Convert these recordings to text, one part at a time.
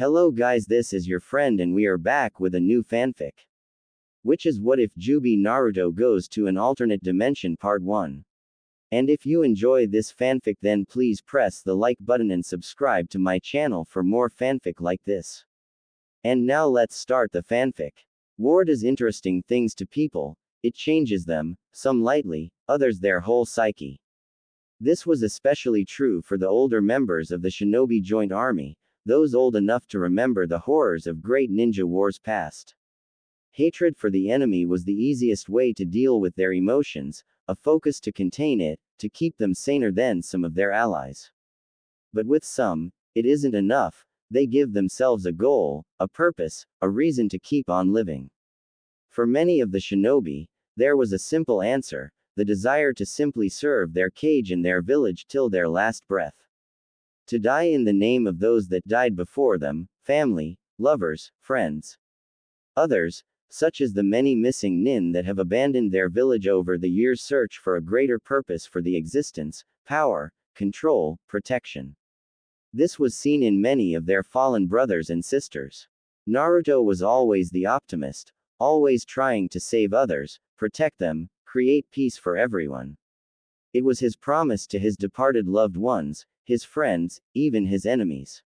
Hello guys, this is your friend and we are back with a new fanfic. Which is What If Juubi Naruto Goes to an Alternate Dimension Part 1. And if you enjoy this fanfic then please press the like button and subscribe to my channel for more fanfic like this. And now let's start the fanfic. War does interesting things to people, it changes them, some lightly, others their whole psyche. This was especially true for the older members of the Shinobi Joint Army, those old enough to remember the horrors of great ninja wars past. Hatred for the enemy was the easiest way to deal with their emotions, a focus to contain it, to keep them saner than some of their allies. But with some, it isn't enough, they give themselves a goal, a purpose, a reason to keep on living. For many of the shinobi, there was a simple answer, the desire to simply serve their kage and their village till their last breath. To die in the name of those that died before them, family, lovers, friends. Others, such as the many missing nin that have abandoned their village over the years, search for a greater purpose for the existence, power, control, protection. This was seen in many of their fallen brothers and sisters. Naruto was always the optimist, always trying to save others, protect them, create peace for everyone. It was his promise to his departed loved ones, his friends, even his enemies.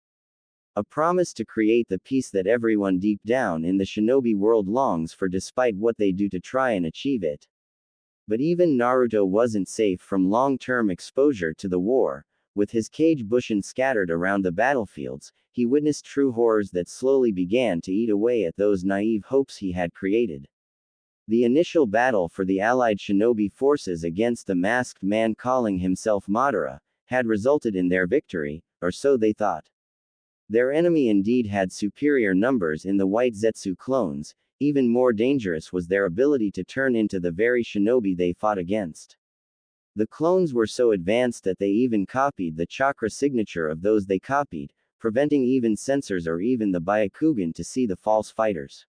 A promise to create the peace that everyone deep down in the shinobi world longs for despite what they do to try and achieve it. But even Naruto wasn't safe from long-term exposure to the war. With his kage bushin scattered around the battlefields, he witnessed true horrors that slowly began to eat away at those naive hopes he had created. The initial battle for the allied shinobi forces against the masked man calling himself Madara had resulted in their victory, or so they thought. Their enemy indeed had superior numbers in the white Zetsu clones, even more dangerous was their ability to turn into the very shinobi they fought against. The clones were so advanced that they even copied the chakra signature of those they copied, preventing even censors or even the Byakugan to see the false fighters.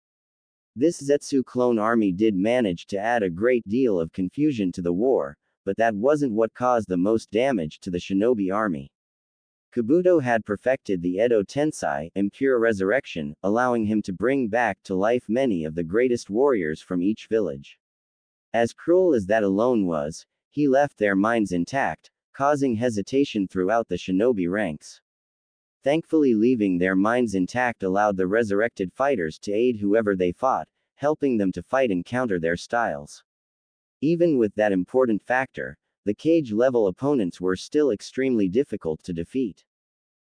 This Zetsu clone army did manage to add a great deal of confusion to the war, but that wasn't what caused the most damage to the shinobi army. Kabuto had perfected the Edo Tensei, impure resurrection, allowing him to bring back to life many of the greatest warriors from each village. As cruel as that alone was, he left their minds intact, causing hesitation throughout the shinobi ranks. Thankfully, leaving their minds intact allowed the resurrected fighters to aid whoever they fought, helping them to fight and counter their styles. Even with that important factor, the kage-level opponents were still extremely difficult to defeat.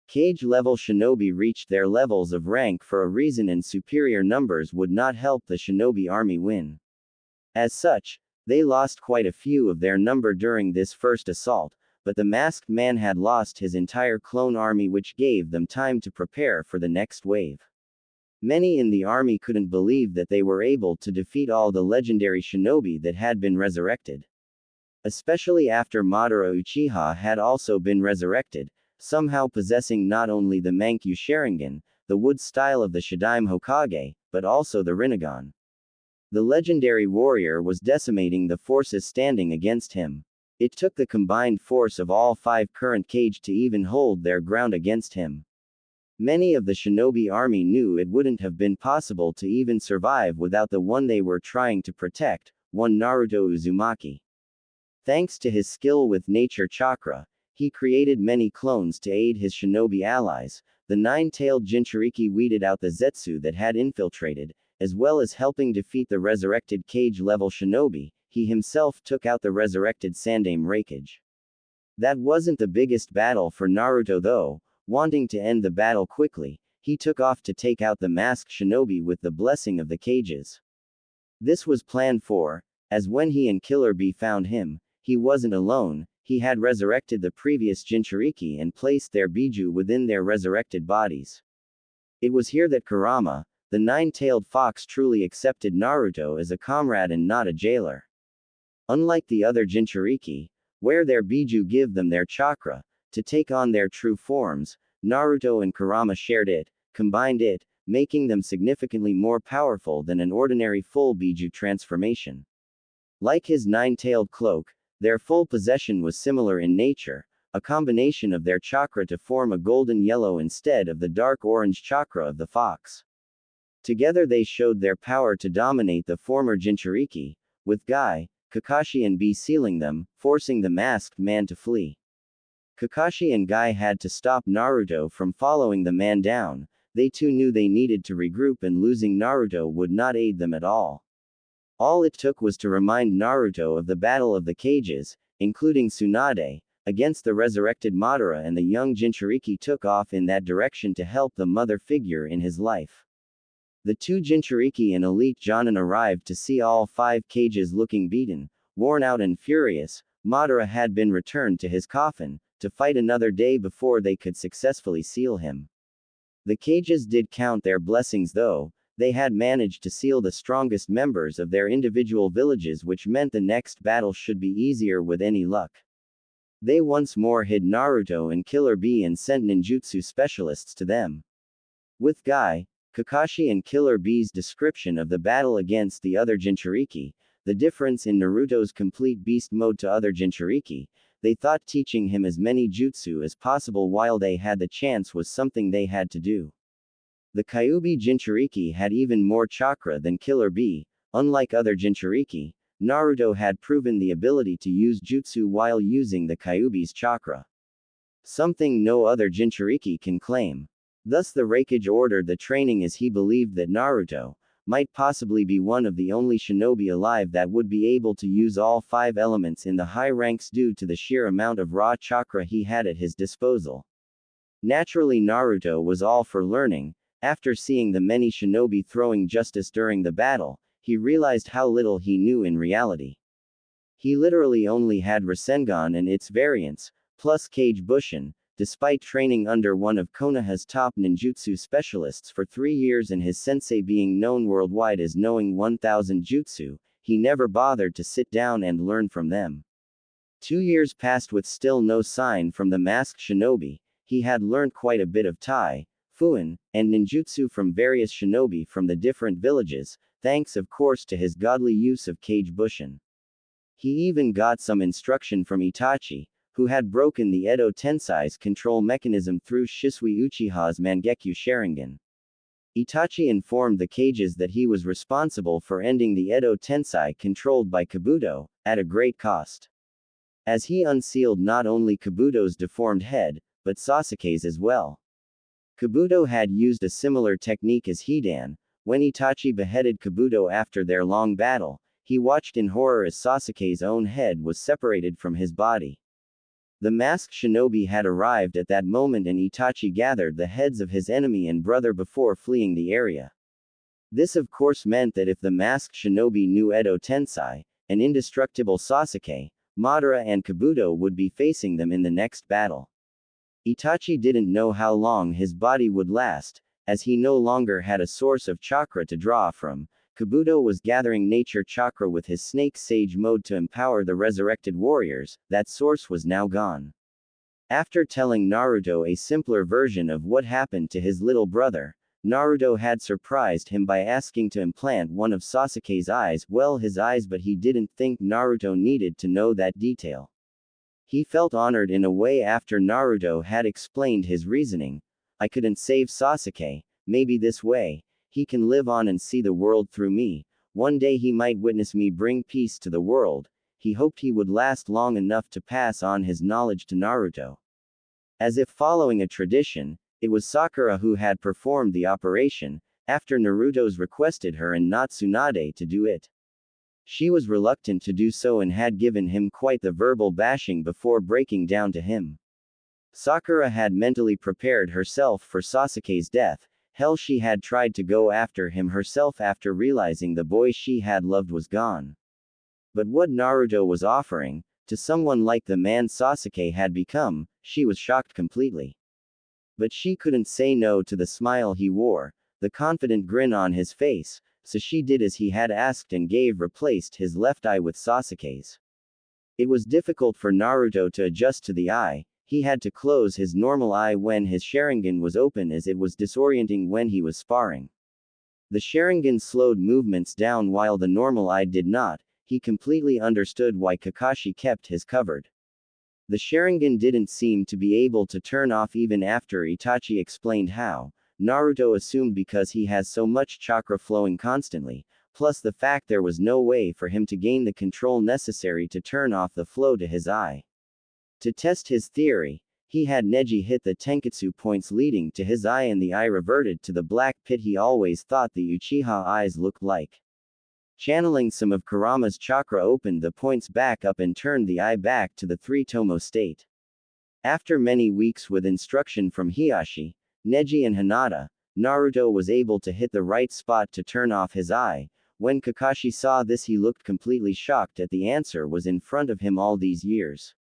Kage-level shinobi reached their levels of rank for a reason, and superior numbers would not help the shinobi army win. As such, they lost quite a few of their number during this first assault, but the masked man had lost his entire clone army, which gave them time to prepare for the next wave. Many in the army couldn't believe that they were able to defeat all the legendary shinobi that had been resurrected. Especially after Madara Uchiha had also been resurrected, somehow possessing not only the Mankyu Sharingan, the wood style of the Shadaime Hokage, but also the Rinnegan. The legendary warrior was decimating the forces standing against him. It took the combined force of all 5 current kage to even hold their ground against him. Many of the shinobi army knew it wouldn't have been possible to even survive without the one they were trying to protect, one Naruto Uzumaki. Thanks to his skill with nature chakra, he created many clones to aid his shinobi allies. The 9-tailed Jinchuriki weeded out the Zetsu that had infiltrated, as well as helping defeat the resurrected kage-level shinobi. He himself took out the resurrected Sandaime Raikage. That wasn't the biggest battle for Naruto though. Wanting to end the battle quickly, he took off to take out the masked shinobi with the blessing of the cages. This was planned for, as when he and Killer Bee found him, he wasn't alone. He had resurrected the previous Jinchuriki and placed their Biju within their resurrected bodies. It was here that Kurama, the 9-tailed fox, truly accepted Naruto as a comrade and not a jailer. Unlike the other Jinchuriki, where their Biju give them their chakra to take on their true forms, Naruto and Kurama shared it, combined it, making them significantly more powerful than an ordinary full Biju transformation. Like his 9-tailed cloak, their full possession was similar in nature, a combination of their chakra to form a golden yellow instead of the dark orange chakra of the fox. Together they showed their power to dominate the former Jinchuriki, with Guy, Kakashi and Bee sealing them, forcing the masked man to flee. Kakashi and Guy had to stop Naruto from following the man down. They too knew they needed to regroup, and losing Naruto would not aid them at all. All it took was to remind Naruto of the Battle of the Cages, including Tsunade, against the resurrected Madara, and the young Jinchuriki took off in that direction to help the mother figure in his life. The two Jinchuriki and elite Jonin arrived to see all 5 cages looking beaten, worn out and furious. Madara had been returned to his coffin, to fight another day before they could successfully seal him. The cages did count their blessings though. They had managed to seal the strongest members of their individual villages, which meant the next battle should be easier with any luck. They once more hid Naruto and Killer Bee and sent ninjutsu specialists to them. With Guy, Kakashi and Killer Bee's description of the battle against the other Jinchuriki, the difference in Naruto's complete beast mode to other Jinchuriki, they thought teaching him as many jutsu as possible while they had the chance was something they had to do. The Kyuubi Jinchuriki had even more chakra than Killer Bee. Unlike other Jinchuriki, Naruto had proven the ability to use jutsu while using the Kyuubi's chakra. Something no other Jinchuriki can claim. Thus the Raikage ordered the training, as he believed that Naruto might possibly be one of the only shinobi alive that would be able to use all 5 elements in the high ranks due to the sheer amount of raw chakra he had at his disposal. Naturally, Naruto was all for learning. After seeing the many shinobi throwing justice during the battle, he realized how little he knew in reality. He literally only had Rasengan and its variants, plus Kage Bushin. Despite training under one of Konoha's top ninjutsu specialists for 3 years and his sensei being known worldwide as knowing 1000 jutsu, he never bothered to sit down and learn from them. 2 years passed with still no sign from the masked shinobi. He had learned quite a bit of Tai, Fuin, and ninjutsu from various shinobi from the different villages, thanks of course to his godly use of Kage Bushin. He even got some instruction from Itachi, who had broken the Edo Tensei's control mechanism through Shisui Uchiha's Mangekyo Sharingan. Itachi informed the cages that he was responsible for ending the Edo Tensei controlled by Kabuto, at a great cost. As he unsealed not only Kabuto's deformed head, but Sasuke's as well. Kabuto had used a similar technique as Hidan. When Itachi beheaded Kabuto after their long battle, he watched in horror as Sasuke's own head was separated from his body. The masked shinobi had arrived at that moment, and Itachi gathered the heads of his enemy and brother before fleeing the area. This of course meant that if the masked shinobi knew Edo Tensei, an indestructible Sasuke, Madara and Kabuto would be facing them in the next battle. Itachi didn't know how long his body would last, as he no longer had a source of chakra to draw from. Kabuto was gathering nature chakra with his snake sage mode to empower the resurrected warriors. That source was now gone. After telling Naruto a simpler version of what happened to his little brother, Naruto had surprised him by asking to implant one of Sasuke's eyes, well, his eyes, but he didn't think Naruto needed to know that detail. He felt honored in a way after Naruto had explained his reasoning. I couldn't save Sasuke, maybe this way he can live on and see the world through me. One day he might witness me bring peace to the world. He hoped he would last long enough to pass on his knowledge to Naruto. As if following a tradition, it was Sakura who had performed the operation, after Naruto's requested her and not Tsunade to do it. She was reluctant to do so and had given him quite the verbal bashing before breaking down to him. Sakura had mentally prepared herself for Sasuke's death. Hell, she had tried to go after him herself after realizing the boy she had loved was gone. But what Naruto was offering, to someone like the man Sasuke had become, she was shocked completely. But she couldn't say no to the smile he wore, the confident grin on his face, so she did as he had asked and replaced his left eye with Sasuke's. It was difficult for Naruto to adjust to the eye. He had to close his normal eye when his Sharingan was open, as it was disorienting when he was sparring. The Sharingan slowed movements down while the normal eye did not. He completely understood why Kakashi kept his covered. The Sharingan didn't seem to be able to turn off even after Itachi explained how. Naruto assumed because he has so much chakra flowing constantly, plus the fact there was no way for him to gain the control necessary to turn off the flow to his eye. To test his theory, he had Neji hit the Tenketsu points leading to his eye and the eye reverted to the black pit he always thought the Uchiha eyes looked like. Channeling some of Kurama's chakra opened the points back up and turned the eye back to the three-tomo state. After many weeks with instruction from Hiashi, Neji and Hinata, Naruto was able to hit the right spot to turn off his eye. When Kakashi saw this he looked completely shocked at the answer was in front of him all these years.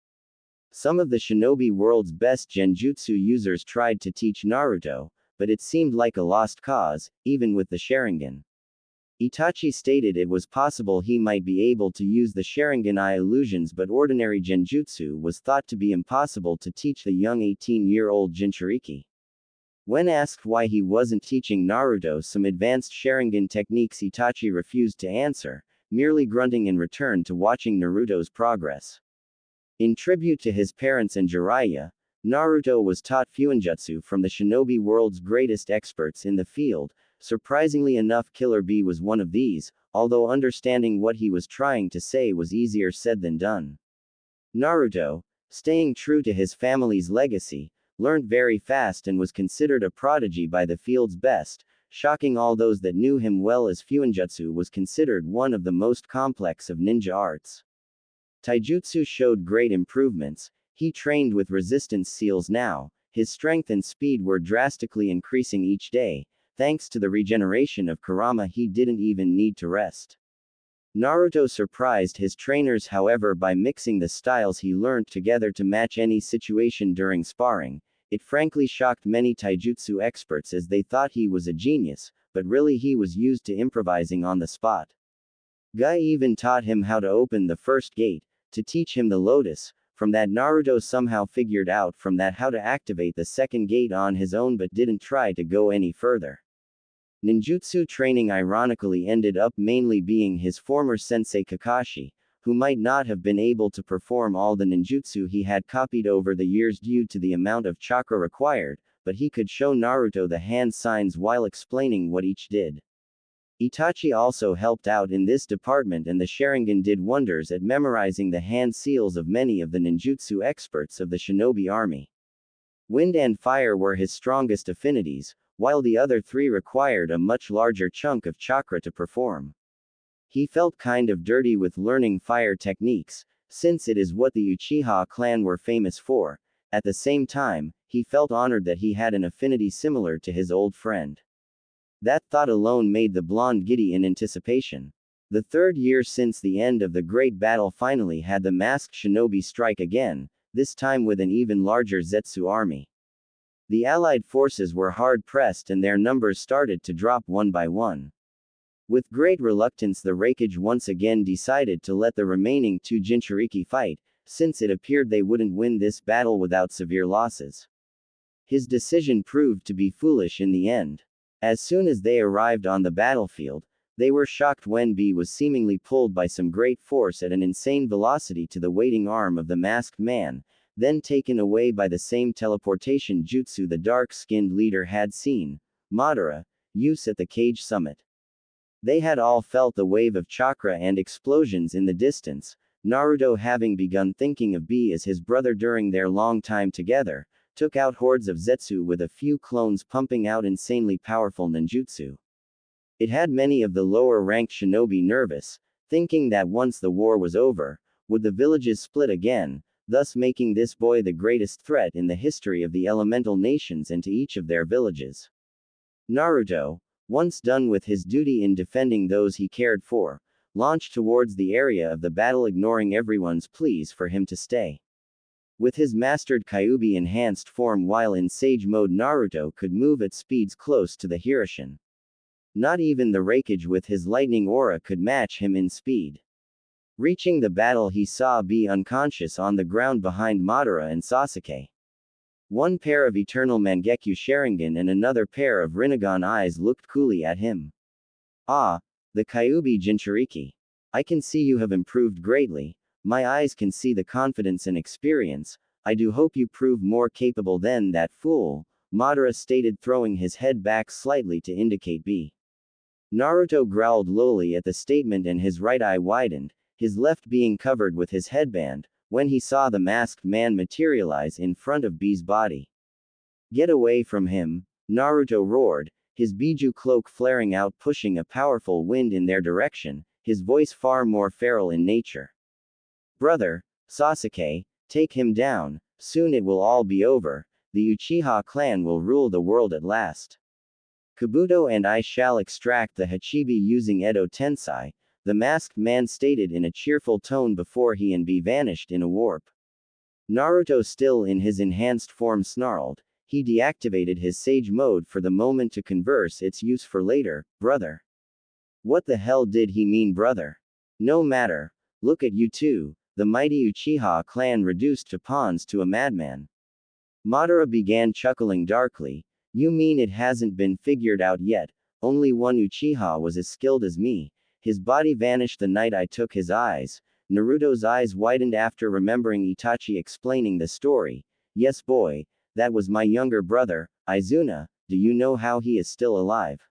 Some of the shinobi world's best genjutsu users tried to teach Naruto, but it seemed like a lost cause, even with the Sharingan. Itachi stated it was possible he might be able to use the Sharingan eye illusions, but ordinary genjutsu was thought to be impossible to teach the young 18-year-old Jinchuriki. When asked why he wasn't teaching Naruto some advanced Sharingan techniques, Itachi refused to answer, merely grunting in return to watching Naruto's progress. In tribute to his parents and Jiraiya, Naruto was taught Fuinjutsu from the shinobi world's greatest experts in the field. Surprisingly enough, Killer Bee was one of these, although understanding what he was trying to say was easier said than done. Naruto, staying true to his family's legacy, learned very fast and was considered a prodigy by the field's best, shocking all those that knew him well, as Fuinjutsu was considered one of the most complex of ninja arts. Taijutsu showed great improvements. He trained with resistance seals now. His strength and speed were drastically increasing each day. Thanks to the regeneration of Kurama, he didn't even need to rest. Naruto surprised his trainers, however, by mixing the styles he learned together to match any situation during sparring. It frankly shocked many taijutsu experts as they thought he was a genius, but really he was used to improvising on the spot. Guy even taught him how to open the first gate, to teach him the lotus. From that, Naruto somehow figured out from that how to activate the second gate on his own, but didn't try to go any further. Ninjutsu training ironically ended up mainly being his former sensei Kakashi, who might not have been able to perform all the ninjutsu he had copied over the years due to the amount of chakra required, but he could show Naruto the hand signs while explaining what each did. Itachi also helped out in this department, and the Sharingan did wonders at memorizing the hand seals of many of the ninjutsu experts of the shinobi army. Wind and fire were his strongest affinities, while the other three required a much larger chunk of chakra to perform. He felt kind of dirty with learning fire techniques, since it is what the Uchiha clan were famous for. At the same time, he felt honored that he had an affinity similar to his old friend. That thought alone made the blonde giddy in anticipation. The third year since the end of the great battle finally had the masked shinobi strike again, this time with an even larger Zetsu army. The allied forces were hard-pressed and their numbers started to drop one by one. With great reluctance, the Raikage once again decided to let the remaining two Jinchuriki fight, since it appeared they wouldn't win this battle without severe losses. His decision proved to be foolish in the end. As soon as they arrived on the battlefield, they were shocked when B was seemingly pulled by some great force at an insane velocity to the waiting arm of the masked man, then taken away by the same teleportation jutsu the dark-skinned leader had seen, Madara, use at the cage summit. They had all felt the wave of chakra and explosions in the distance, Naruto, having begun thinking of B as his brother during their long time together, took out hordes of Zetsu with a few clones pumping out insanely powerful ninjutsu. It had many of the lower-ranked shinobi nervous, thinking that once the war was over, would the villages split again, thus making this boy the greatest threat in the history of the elemental nations and to each of their villages. Naruto, once done with his duty in defending those he cared for, launched towards the area of the battle, ignoring everyone's pleas for him to stay. With his mastered Kyuubi enhanced form while in Sage mode, Naruto could move at speeds close to the Hirshin. Not even the Raikage with his lightning aura could match him in speed. Reaching the battle, he saw B unconscious on the ground behind Madara and Sasuke. One pair of Eternal Mangekyo Sharingan and another pair of Rinnegan eyes looked coolly at him. Ah, the Kyuubi Jinchuriki. I can see you have improved greatly. My eyes can see the confidence and experience. I do hope you prove more capable than that fool, Madara stated, throwing his head back slightly to indicate B. Naruto growled lowly at the statement and his right eye widened, his left being covered with his headband, when he saw the masked man materialize in front of B's body. Get away from him, Naruto roared, his Biju cloak flaring out, pushing a powerful wind in their direction, his voice far more feral in nature. Brother, Sasuke, take him down, soon it will all be over, the Uchiha clan will rule the world at last. Kabuto and I shall extract the Hachibi using Edo Tensei, the masked man stated in a cheerful tone before he and B vanished in a warp. Naruto, still in his enhanced form, snarled. He deactivated his Sage mode for the moment to converse its use for later. Brother. What the hell did he mean, brother? No matter. Look at you two, the mighty Uchiha clan reduced to pawns to a madman. Madara began chuckling darkly. You mean it hasn't been figured out yet? Only one Uchiha was as skilled as me. His body vanished the night I took his eyes. Naruto's eyes widened after remembering Itachi explaining the story. Yes, boy. That was my younger brother, Izuna. Do you know how he is still alive?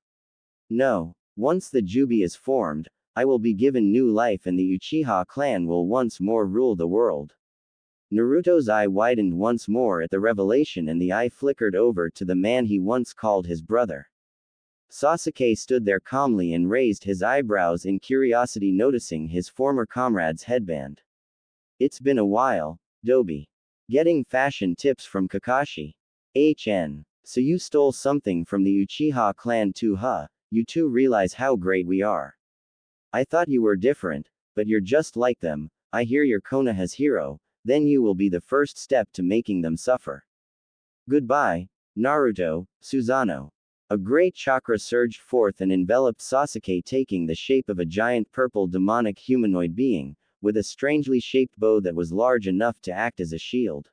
No. Once the Juubi is formed, I will be given new life and the Uchiha clan will once more rule the world. Naruto's eye widened once more at the revelation and the eye flickered over to the man he once called his brother. Sasuke stood there calmly and raised his eyebrows in curiosity, noticing his former comrade's headband. It's been a while, Dobi. Getting fashion tips from Kakashi. So you stole something from the Uchiha clan too, huh? You two realize how great we are. I thought you were different, but you're just like them. I hear you're Konoha's hero, then you will be the first step to making them suffer. Goodbye, Naruto, Susanoo. A great chakra surged forth and enveloped Sasuke, taking the shape of a giant purple demonic humanoid being, with a strangely shaped bow that was large enough to act as a shield.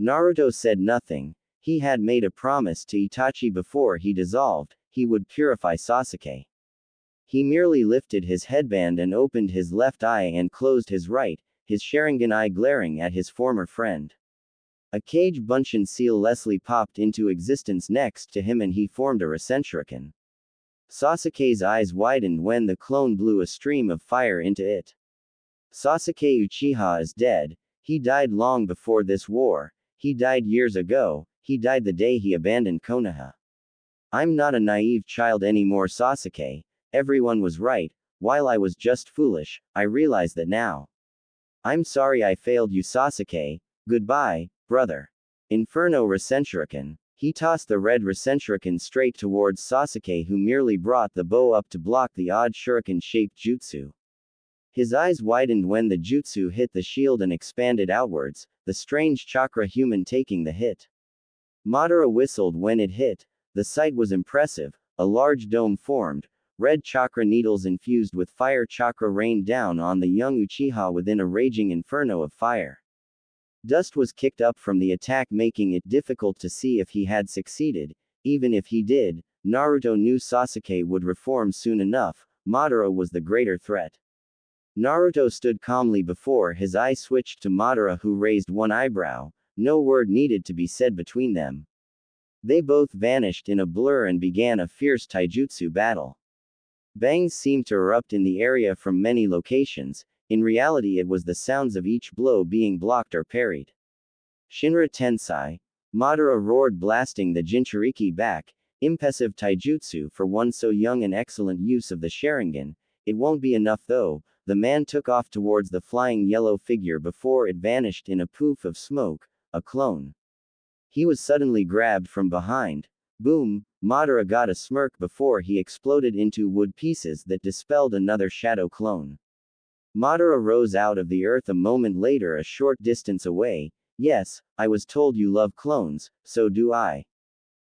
Naruto said nothing. He had made a promise to Itachi before he dissolved, he would purify Sasuke. He merely lifted his headband and opened his left eye and closed his right, his Sharingan eye glaring at his former friend. A Kage Bunshin seal Leslie popped into existence next to him and he formed a Rasenshuriken. Sasuke's eyes widened when the clone blew a stream of fire into it. Sasuke Uchiha is dead. He died long before this war. He died years ago. He died the day he abandoned Konoha. I'm not a naive child anymore, Sasuke. Everyone was right. While I was just foolish, I realize that now. I'm sorry I failed you, Sasuke. Goodbye, brother. Inferno Rasenshuriken. He tossed the red Rasenshuriken straight towards Sasuke, who merely brought the bow up to block the odd shuriken-shaped jutsu. His eyes widened when the jutsu hit the shield and expanded outwards, the strange chakra human taking the hit. Madara whistled when it hit. The sight was impressive. A large dome formed. Red chakra needles infused with fire chakra rained down on the young Uchiha within a raging inferno of fire. Dust was kicked up from the attack, making it difficult to see if he had succeeded. Even if he did, Naruto knew Sasuke would reform soon enough. Madara was the greater threat. Naruto stood calmly before his eye switched to Madara, who raised one eyebrow. No word needed to be said between them. They both vanished in a blur and began a fierce taijutsu battle. Bangs seemed to erupt in the area from many locations. In reality, it was the sounds of each blow being blocked or parried. Shinra Tensei. Madara roared, blasting the Jinchuriki back. Impressive taijutsu for one so young, and excellent use of the Sharingan. It won't be enough though. The man took off towards the flying yellow figure before it vanished in a poof of smoke, a clone. He was suddenly grabbed from behind. Boom! Madara got a smirk before he exploded into wood pieces that dispelled another shadow clone. Madara rose out of the earth a moment later, a short distance away. Yes, I was told you love clones, so do I.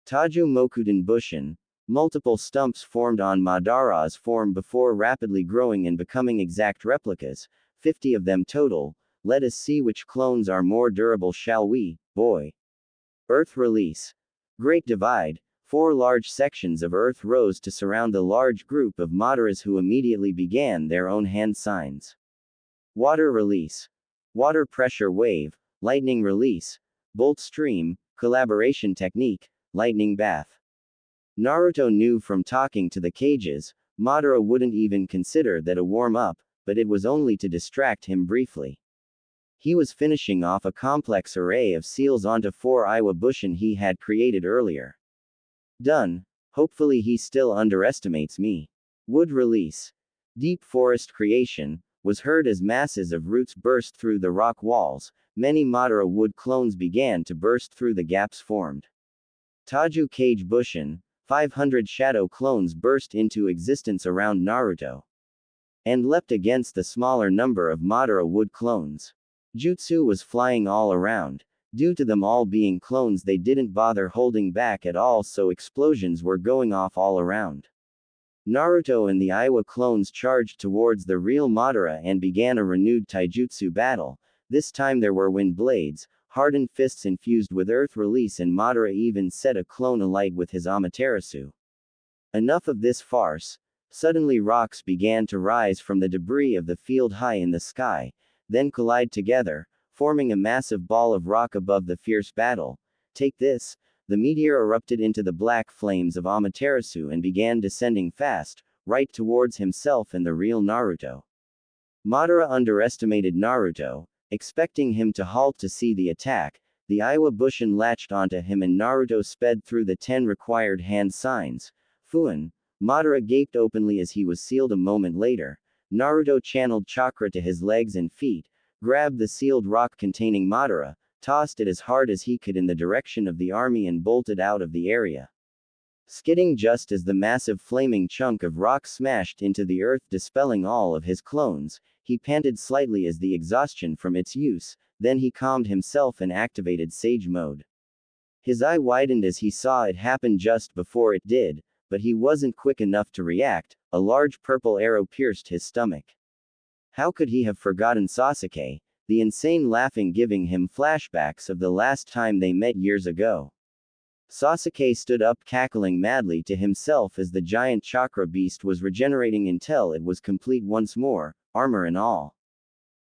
Taju Mokuden Bushin. Multiple stumps formed on Madara's form before rapidly growing and becoming exact replicas, 50 of them total. Let us see which clones are more durable, shall we, boy? Earth release. Great Divide. 4 large sections of earth rose to surround the large group of Madaras, who immediately began their own hand signs. Water release. water pressure wave, lightning release, bolt stream, collaboration technique, lightning bath. Naruto knew from talking to the cages, Madara wouldn't even consider that a warm-up, but it was only to distract him briefly. He was finishing off a complex array of seals onto 4 Iwa Bushin he had created earlier. Done. Hopefully he still underestimates me. Wood release. Deep forest creation was heard as masses of roots burst through the rock walls. Many Madara wood clones began to burst through the gaps formed. Taju Cage Bushin, 500 shadow clones burst into existence around Naruto and leapt against the smaller number of Madara wood clones. Jutsu was flying all around. Due to them all being clones, they didn't bother holding back at all, so explosions were going off all around. Naruto and the Iwa clones charged towards the real Madara and began a renewed taijutsu battle. This time there were wind blades, hardened fists infused with earth release, and Madara even set a clone alight with his Amaterasu. Enough of this farce. Suddenly rocks began to rise from the debris of the field high in the sky, then collide together, forming a massive ball of rock above the fierce battle. Take this! The meteor erupted into the black flames of Amaterasu and began descending fast, right towards himself and the real Naruto. Madara underestimated Naruto, expecting him to halt to see the attack. The Iwa Bushin latched onto him and Naruto sped through the 10 required hand signs. Fuin. Madara gaped openly as he was sealed a moment later. Naruto channeled chakra to his legs and feet, grabbed the sealed rock containing Madara, tossed it as hard as he could in the direction of the army and bolted out of the area. Skidding just as the massive flaming chunk of rock smashed into the earth, dispelling all of his clones, he panted slightly as the exhaustion from its use, then he calmed himself and activated Sage Mode. His eye widened as he saw it happen just before it did, but he wasn't quick enough to react. A large purple arrow pierced his stomach. How could he have forgotten Sasuke, the insane laughing giving him flashbacks of the last time they met years ago? Sasuke stood up cackling madly to himself as the giant chakra beast was regenerating until it was complete once more, armor and all.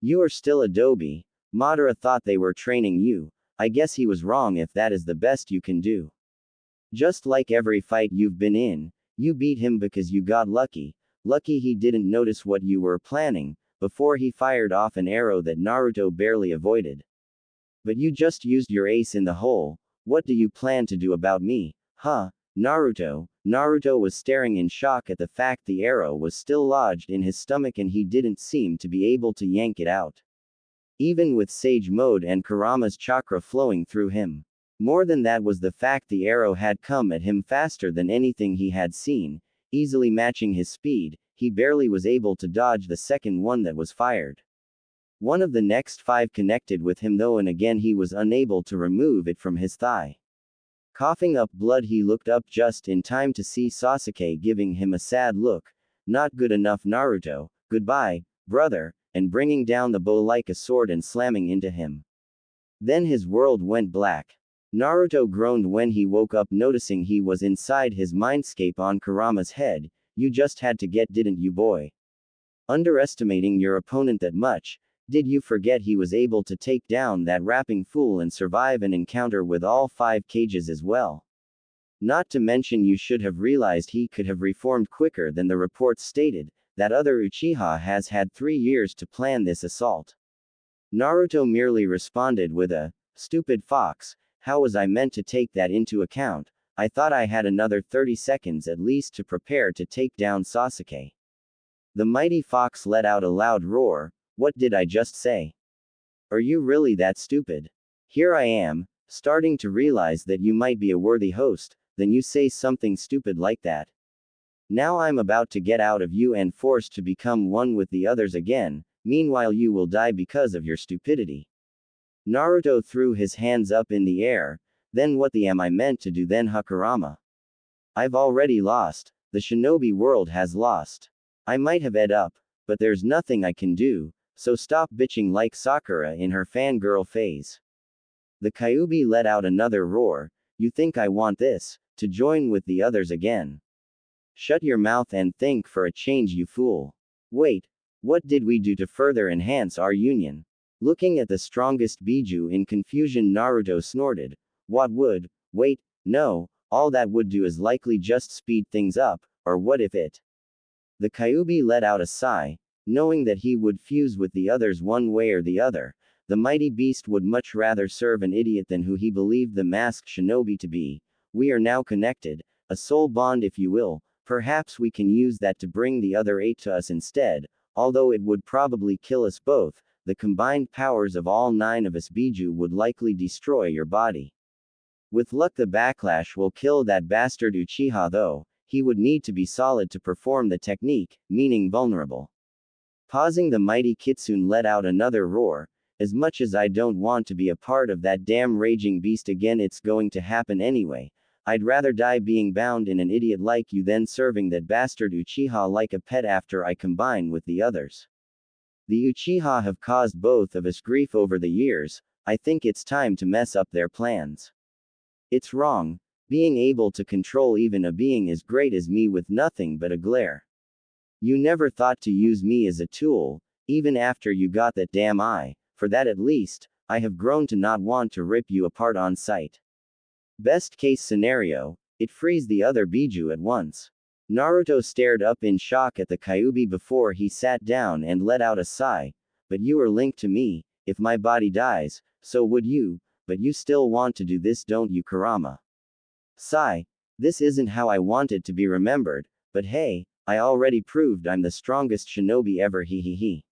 You are still Adobe. Madara thought they were training you. I guess he was wrong if that is the best you can do. Just like every fight you've been in, you beat him because you got lucky. Lucky he didn't notice what you were planning, before he fired off an arrow that Naruto barely avoided. But you just used your ace in the hole. What do you plan to do about me, huh? Naruto was staring in shock at the fact the arrow was still lodged in his stomach and he didn't seem to be able to yank it out. Even with Sage Mode and Kurama's chakra flowing through him. More than that was the fact the arrow had come at him faster than anything he had seen, easily matching his speed. He barely was able to dodge the second one that was fired. One of the next 5 connected with him though, and again he was unable to remove it from his thigh. Coughing up blood, he looked up just in time to see Sasuke giving him a sad look. Not good enough, Naruto. Goodbye, brother, and bringing down the bow like a sword and slamming into him. Then his world went black. Naruto groaned when he woke up, noticing he was inside his mindscape on Kurama's head. You just had to get, didn't you, boy? Underestimating your opponent that much, did you forget he was able to take down that rapping fool and survive an encounter with all 5 cages as well? Not to mention you should have realized he could have reformed quicker than the reports stated. That other Uchiha has had 3 years to plan this assault. Naruto merely responded with a, stupid fox, how was I meant to take that into account? I thought I had another 30 seconds at least to prepare to take down Sasuke. The mighty fox let out a loud roar. What did I just say? Are you really that stupid? Here I am, starting to realize that you might be a worthy host, then you say something stupid like that. Now I'm about to get out of you and forced to become one with the others again, meanwhile you will die because of your stupidity. Naruto threw his hands up in the air. Then what the am I meant to do then, Kurama? I've already lost. The shinobi world has lost. I might have ed up, but there's nothing I can do, so stop bitching like Sakura in her fangirl phase. The Kyuubi let out another roar. You think I want this, to join with the others again? Shut your mouth and think for a change, you fool. Wait, what did we do to further enhance our union? Looking at the strongest Biju in confusion, Naruto snorted. What would? Wait, no, all that would do is likely just speed things up, or what if it? The Kyuubi let out a sigh, knowing that he would fuse with the others one way or the other. The mighty beast would much rather serve an idiot than who he believed the masked shinobi to be. We are now connected, a soul bond if you will, perhaps we can use that to bring the other 8 to us instead, although it would probably kill us both, the combined powers of all 9 of us Biju would likely destroy your body. With luck the backlash will kill that bastard Uchiha though, he would need to be solid to perform the technique, meaning vulnerable. Pausing, the mighty Kitsune let out another roar. As much as I don't want to be a part of that damn raging beast again, it's going to happen anyway. I'd rather die being bound in an idiot like you than serving that bastard Uchiha like a pet after I combine with the others. The Uchiha have caused both of us grief over the years, I think it's time to mess up their plans. It's wrong. Being able to control even a being as great as me with nothing but a glare. You never thought to use me as a tool, even after you got that damn eye. For that at least, I have grown to not want to rip you apart on sight. Best case scenario, it frees the other Biju at once. Naruto stared up in shock at the Kyuubi before he sat down and let out a sigh. But you are linked to me, if my body dies, so would you, but you still want to do this, don't you, Kurama? Sigh. This isn't how I wanted to be remembered, but hey, I already proved I'm the strongest shinobi ever, he.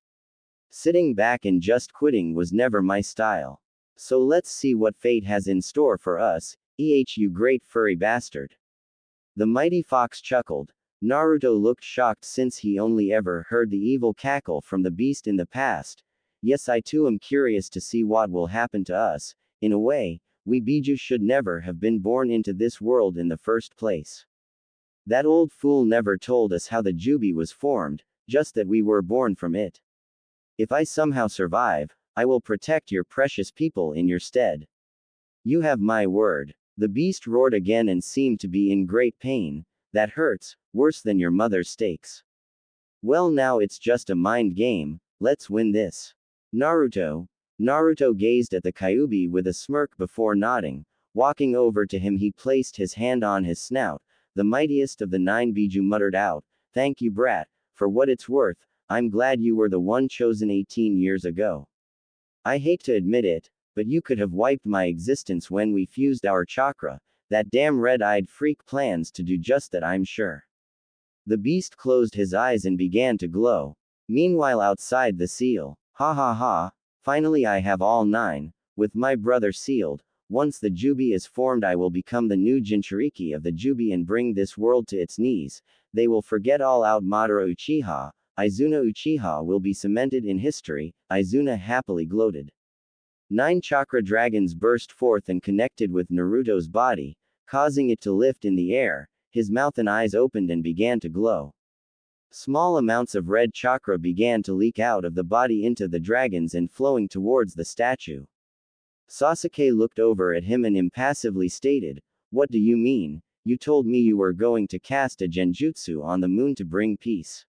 Sitting back and just quitting was never my style. So let's see what fate has in store for us, you great furry bastard. The mighty fox chuckled. Naruto looked shocked since he only ever heard the evil cackle from the beast in the past. Yes, I too am curious to see what will happen to us. In a way, we Biju should never have been born into this world in the first place. That old fool never told us how the Juubi was formed, just that we were born from it. If I somehow survive, I will protect your precious people in your stead. You have my word. The beast roared again and seemed to be in great pain. That hurts, worse than your mother's steaks. Well, now it's just a mind game, let's win this. Naruto gazed at the Kyuubi with a smirk before nodding. Walking over to him, he placed his hand on his snout. The mightiest of the 9 Biju muttered out, "Thank you, brat. For what it's worth, I'm glad you were the one chosen 18 years ago. I hate to admit it, but you could have wiped my existence when we fused our chakra. That damn red-eyed freak plans to do just that, I'm sure." The beast closed his eyes and began to glow. Meanwhile, outside the seal, ha ha ha, finally I have all 9, with my brother sealed. Once the Juubi is formed, I will become the new Jinchuriki of the Juubi and bring this world to its knees. They will forget all out Madara Uchiha. Izuna Uchiha will be cemented in history, Izuna happily gloated. 9 chakra dragons burst forth and connected with Naruto's body, causing it to lift in the air. His mouth and eyes opened and began to glow. Small amounts of red chakra began to leak out of the body into the dragons and flowing towards the statue. Sasuke looked over at him and impassively stated, "What do you mean? You told me you were going to cast a genjutsu on the moon to bring peace."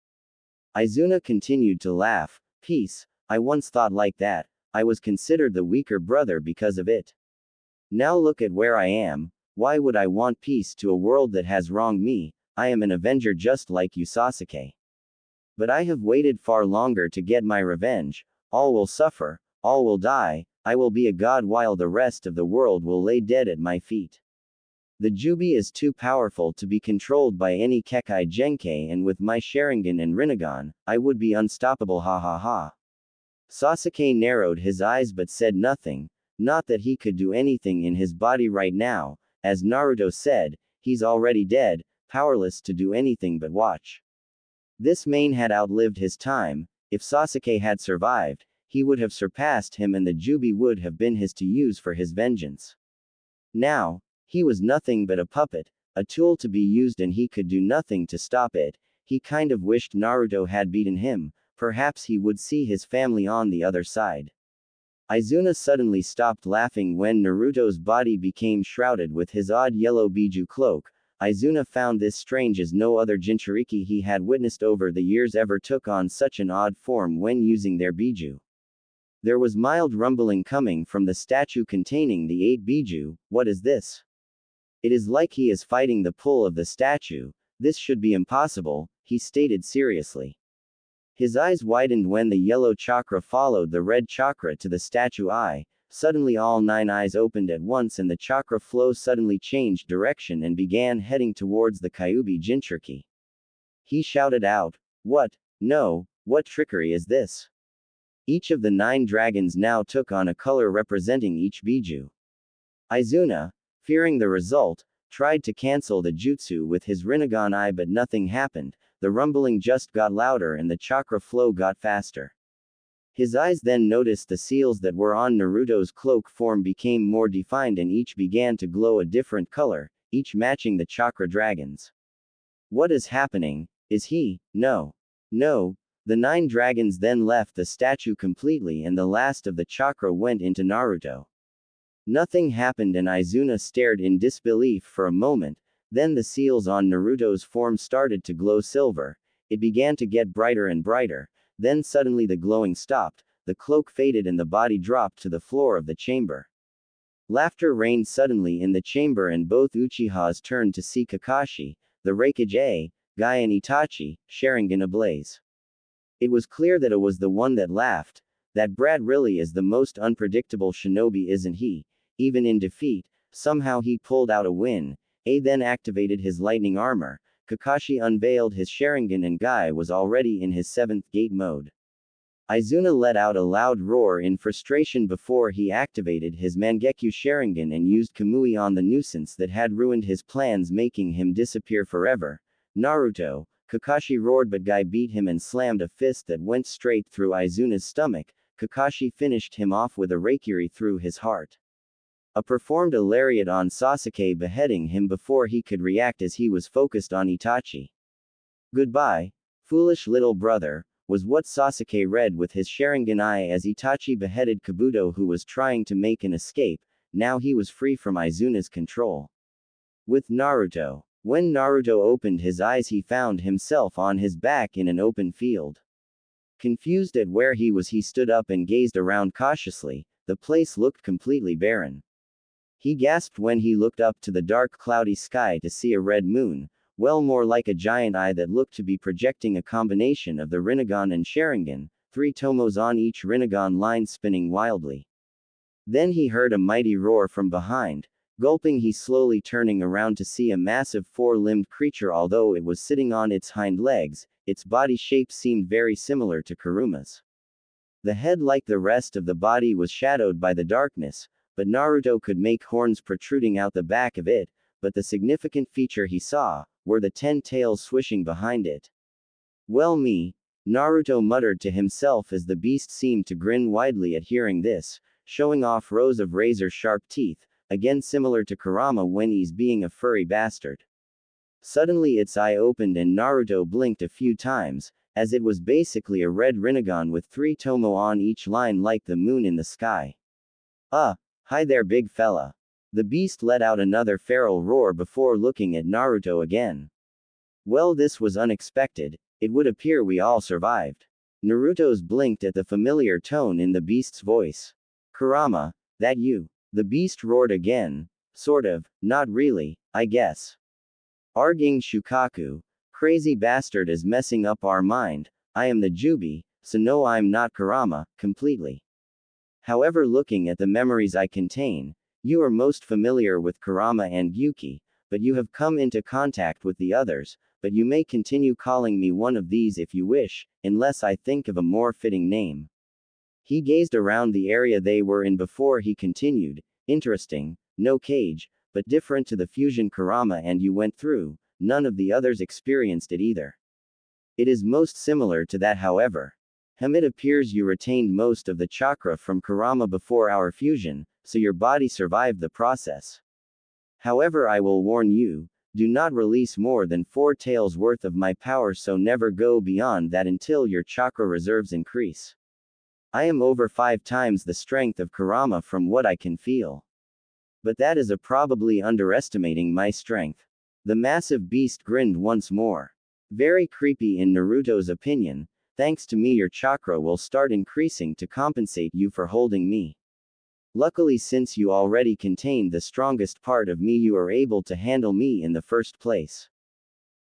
Izuna continued to laugh. "Peace? I once thought like that. I was considered the weaker brother because of it. Now look at where I am. Why would I want peace to a world that has wronged me? I am an avenger just like you, Sasuke. But I have waited far longer to get my revenge. All will suffer, all will die, I will be a god while the rest of the world will lay dead at my feet. The Juubi is too powerful to be controlled by any Kekai Genkai, and with my Sharingan and Rinnegan, I would be unstoppable, ha ha ha." Sasuke narrowed his eyes but said nothing. Not that he could do anything in his body right now. As Naruto said, he's already dead, powerless to do anything but watch. This man had outlived his time. If Sasuke had survived, he would have surpassed him and the Juubi would have been his to use for his vengeance. Now, he was nothing but a puppet, a tool to be used, and he could do nothing to stop it. He kind of wished Naruto had beaten him, perhaps he would see his family on the other side. Izuna suddenly stopped laughing when Naruto's body became shrouded with his odd yellow Biju cloak. Izuna found this strange, as no other Jinchuriki he had witnessed over the years ever took on such an odd form when using their Biju. There was mild rumbling coming from the statue containing the 8 Biju. What is this? It is like he is fighting the pull of the statue. This should be impossible, he stated seriously. His eyes widened when the yellow chakra followed the red chakra to the statue eye. Suddenly all 9 eyes opened at once and the chakra flow suddenly changed direction and began heading towards the Kyuubi Jinchuriki. He shouted out, "What? No, what trickery is this?" Each of the 9 dragons now took on a color representing each Biju. Izuna, fearing the result, tried to cancel the jutsu with his Rinnegan eye but nothing happened, the rumbling just got louder and the chakra flow got faster. His eyes then noticed the seals that were on Naruto's cloak form became more defined and each began to glow a different color, each matching the chakra dragons. What is happening? Is he? No. No. The 9 dragons then left the statue completely and the last of the chakra went into Naruto. Nothing happened and Izuna stared in disbelief for a moment, then the seals on Naruto's form started to glow silver, it began to get brighter and brighter, then suddenly the glowing stopped, the cloak faded and the body dropped to the floor of the chamber. Laughter reigned suddenly in the chamber and both Uchihas turned to see Kakashi, the Raikage, Guy and Itachi, Sharingan ablaze. It was clear that it was the one that laughed. That brat really is the most unpredictable shinobi, isn't he? Even in defeat, somehow he pulled out a win. Then activated his lightning armor. Kakashi unveiled his Sharingan and Guy was already in his 7th gate mode. Izuna let out a loud roar in frustration before he activated his Mangekyo Sharingan and used Kamui on the nuisance that had ruined his plans, making him disappear forever. Naruto, Kakashi roared but Guy beat him and slammed a fist that went straight through Izuna's stomach. Kakashi finished him off with a Raikiri through his heart. Performed a lariat on Sasuke, beheading him before he could react as he was focused on Itachi. "Goodbye, foolish little brother," was what Sasuke read with his Sharingan eye as Itachi beheaded Kabuto, who was trying to make an escape. Now he was free from Izuna's control. With Naruto. When Naruto opened his eyes he found himself on his back in an open field. Confused at where he was, he stood up and gazed around cautiously. The place looked completely barren. He gasped when he looked up to the dark cloudy sky to see a red moon, well more like a giant eye that looked to be projecting a combination of the Rinnegan and Sharingan, 3 tomos on each Rinnegan line spinning wildly. Then he heard a mighty roar from behind. Gulping, he slowly turning around to see a massive 4-limbed creature. Although it was sitting on its hind legs, its body shape seemed very similar to Karuma's. The head, like the rest of the body, was shadowed by the darkness, but Naruto could make horns protruding out the back of it, but the significant feature he saw were the 10 tails swishing behind it. "Well me," Naruto muttered to himself as the beast seemed to grin widely at hearing this, showing off rows of razor-sharp teeth, again similar to Kurama when he's being a furry bastard. Suddenly its eye opened and Naruto blinked a few times, as it was basically a red Rinnegan with 3 tomo on each line like the moon in the sky. Hi there, big fella." The beast let out another feral roar before looking at Naruto again. "Well, this was unexpected. It would appear we all survived." Naruto's blinked at the familiar tone in the beast's voice. "Kurama, that you?" The beast roared again. "Sort of, not really, I guess. Arging Shukaku. Crazy bastard is messing up our mind. I am the Juubi, so no, I'm not Kurama, completely. However, looking at the memories I contain, you are most familiar with Kurama and Gyuki, but you have come into contact with the others, but you may continue calling me one of these if you wish, unless I think of a more fitting name." He gazed around the area they were in before he continued. "Interesting, no cage, but different to the fusion Kurama and you went through, none of the others experienced it either. It is most similar to that, however. It appears you retained most of the chakra from Kurama before our fusion, so your body survived the process. However, I will warn you, do not release more than 4 taels worth of my power, so never go beyond that until your chakra reserves increase. I am over 5 times the strength of Kurama from what I can feel. But that is probably underestimating my strength." The massive beast grinned once more. Very creepy in Naruto's opinion. Thanks to me, your chakra will start increasing to compensate you for holding me. Luckily, since you already contained the strongest part of me, you are able to handle me in the first place.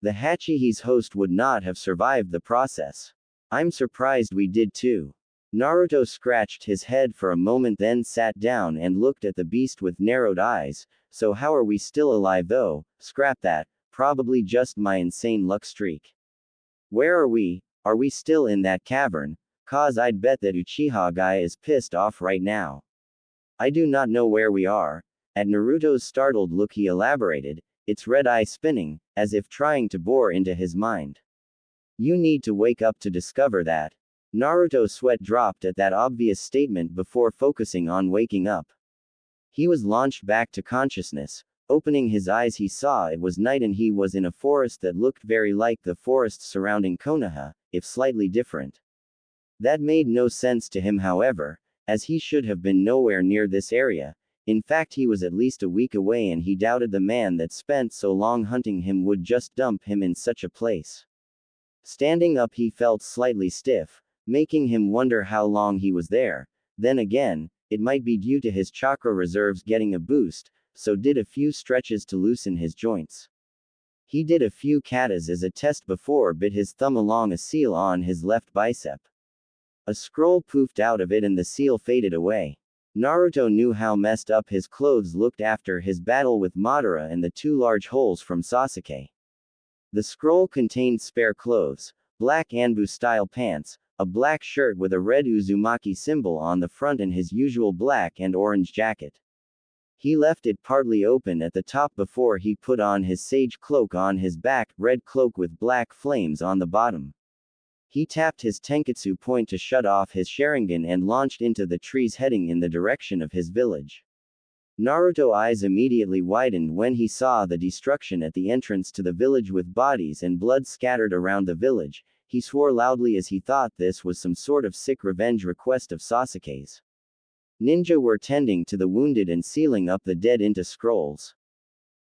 The Hachihi's host would not have survived the process. I'm surprised we did too. Naruto scratched his head for a moment, then sat down and looked at the beast with narrowed eyes. So how are we still alive though? Scrap that, probably just my insane luck streak. Where are we? Are we still in that cavern? Cause I'd bet that Uchiha guy is pissed off right now. I do not know where we are. At Naruto's startled look, he elaborated, its red eye spinning, as if trying to bore into his mind. You need to wake up to discover that. Naruto's sweat dropped at that obvious statement before focusing on waking up. He was launched back to consciousness. Opening his eyes, he saw it was night and he was in a forest that looked very like the forests surrounding Konoha, if slightly different. That made no sense to him, however, as he should have been nowhere near this area. In fact, he was at least a week away and he doubted the man that spent so long hunting him would just dump him in such a place. Standing up, he felt slightly stiff, making him wonder how long he was there. Then again, it might be due to his chakra reserves getting a boost, so did a few stretches to loosen his joints. He did a few katas as a test before bit his thumb along a seal on his left bicep. A scroll poofed out of it and the seal faded away. Naruto knew how messed up his clothes looked after his battle with Madara and the 2 large holes from Sasuke. The scroll contained spare clothes, black Anbu-style pants, a black shirt with a red Uzumaki symbol on the front and his usual black and orange jacket. He left it partly open at the top before he put on his sage cloak on his back, red cloak with black flames on the bottom. He tapped his Tenketsu point to shut off his Sharingan and launched into the trees heading in the direction of his village. Naruto's eyes immediately widened when he saw the destruction at the entrance to the village with bodies and blood scattered around the village. He swore loudly as he thought this was some sort of sick revenge request of Sasuke's. Ninja were tending to the wounded and sealing up the dead into scrolls.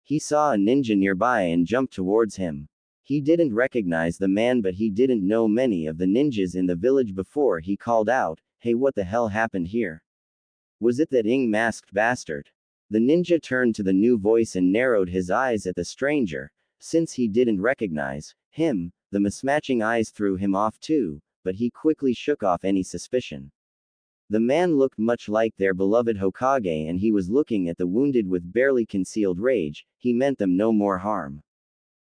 He saw a ninja nearby and jumped towards him. He didn't recognize the man, but he didn't know many of the ninjas in the village before he called out, "Hey, what the hell happened here? Was it that masked bastard?" The ninja turned to the new voice and narrowed his eyes at the stranger. Since he didn't recognize him, the mismatching eyes threw him off too, but he quickly shook off any suspicion. The man looked much like their beloved Hokage and he was looking at the wounded with barely concealed rage. He meant them no more harm.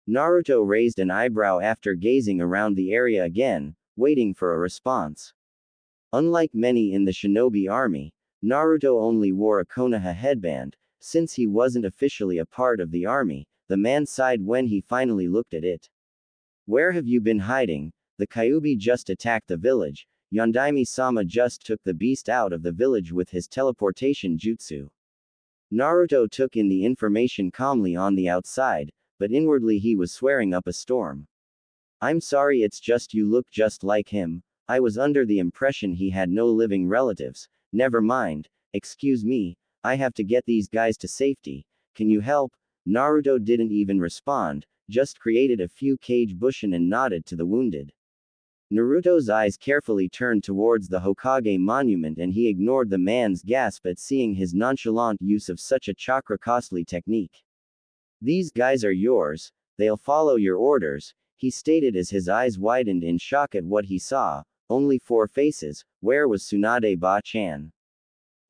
Naruto raised an eyebrow after gazing around the area again, waiting for a response. Unlike many in the shinobi army, Naruto only wore a Konoha headband. Since he wasn't officially a part of the army, the man sighed when he finally looked at it. Where have you been hiding? The Kyuubi just attacked the village. Yondaime-sama just took the beast out of the village with his teleportation jutsu. Naruto took in the information calmly on the outside, but inwardly he was swearing up a storm. I'm sorry, it's just you look just like him. I was under the impression he had no living relatives. Never mind, excuse me, I have to get these guys to safety. Can you help? Naruto didn't even respond, just created a few cage bushin and nodded to the wounded. Naruto's eyes carefully turned towards the Hokage monument and he ignored the man's gasp at seeing his nonchalant use of such a chakra-costly technique. These guys are yours, they'll follow your orders, he stated as his eyes widened in shock at what he saw. Only 4 faces, where was Tsunade Ba-chan?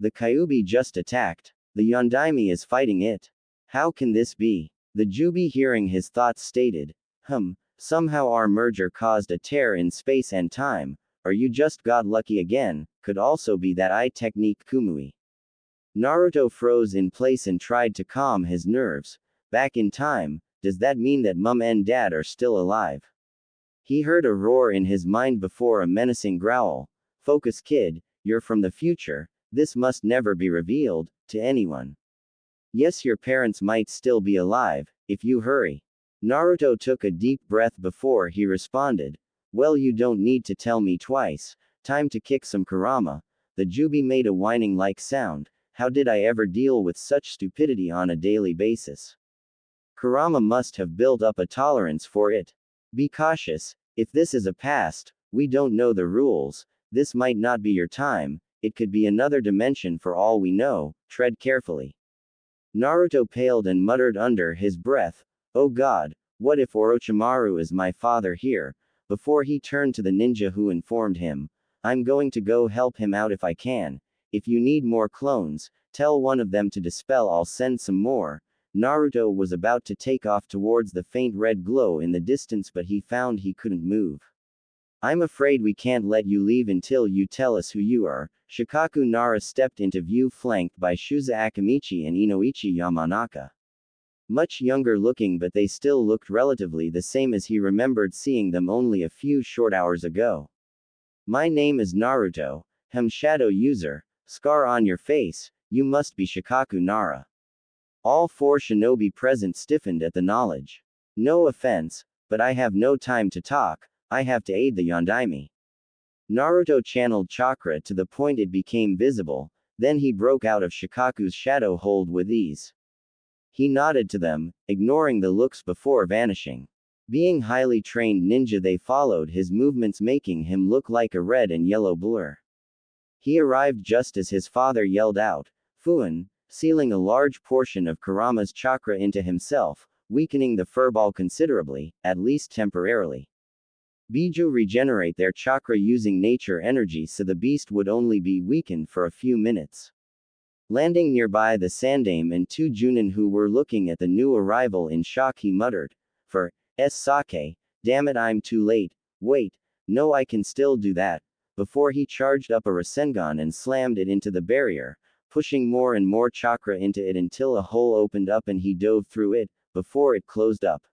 The Kyuubi just attacked. The Yondaime is fighting it. How can this be? The Juubi, hearing his thoughts, stated, somehow our merger caused a tear in space and time, or you just got lucky again, could also be that eye technique Kumui. Naruto froze in place and tried to calm his nerves. Back in time, does that mean that mum and dad are still alive? He heard a roar in his mind before a menacing growl. Focus, kid, you're from the future, this must never be revealed to anyone. Yes, your parents might still be alive, if you hurry. Naruto took a deep breath before he responded. Well, you don't need to tell me twice. Time to kick some Kurama. The Juubi made a whining-like sound. How did I ever deal with such stupidity on a daily basis? Kurama must have built up a tolerance for it. Be cautious, if this is a past, We don't know the rules, this might not be your time, it could be another dimension for all we know, tread carefully. Naruto paled and muttered under his breath, "Oh God, what if Orochimaru is my father here?" Before he turned to the ninja who informed him, "I'm going to go help him out if I can. If you need more clones, tell one of them to dispel, I'll send some more." Naruto was about to take off towards the faint red glow in the distance, but he found he couldn't move. "I'm afraid we can't let you leave until you tell us who you are." Shikaku Nara stepped into view, flanked by Shuza Akamichi and Inoichi Yamanaka. Much younger looking, but they still looked relatively the same as he remembered seeing them only a few short hours ago. "My name is Naruto, Shadow User, scar on your face, you must be Shikaku Nara." All four shinobi present stiffened at the knowledge. "No offense, but I have no time to talk, I have to aid the Yondaime." Naruto channeled chakra to the point it became visible, then he broke out of Shikaku's shadow hold with ease. He nodded to them, ignoring the looks before vanishing. Being highly trained ninja, they followed his movements, making him look like a red and yellow blur. He arrived just as his father yelled out, "Fuin," sealing a large portion of Kurama's chakra into himself, weakening the furball considerably, at least temporarily. Biju regenerate their chakra using nature energy, so the beast would only be weakened for a few minutes. Landing nearby the Sandame and two Junin who were looking at the new arrival in shock, he muttered, "For sake, damn it, I'm too late. Wait, no, I can still do that." Before he charged up a Rasengan and slammed it into the barrier, pushing more and more chakra into it until a hole opened up and he dove through it, before it closed up.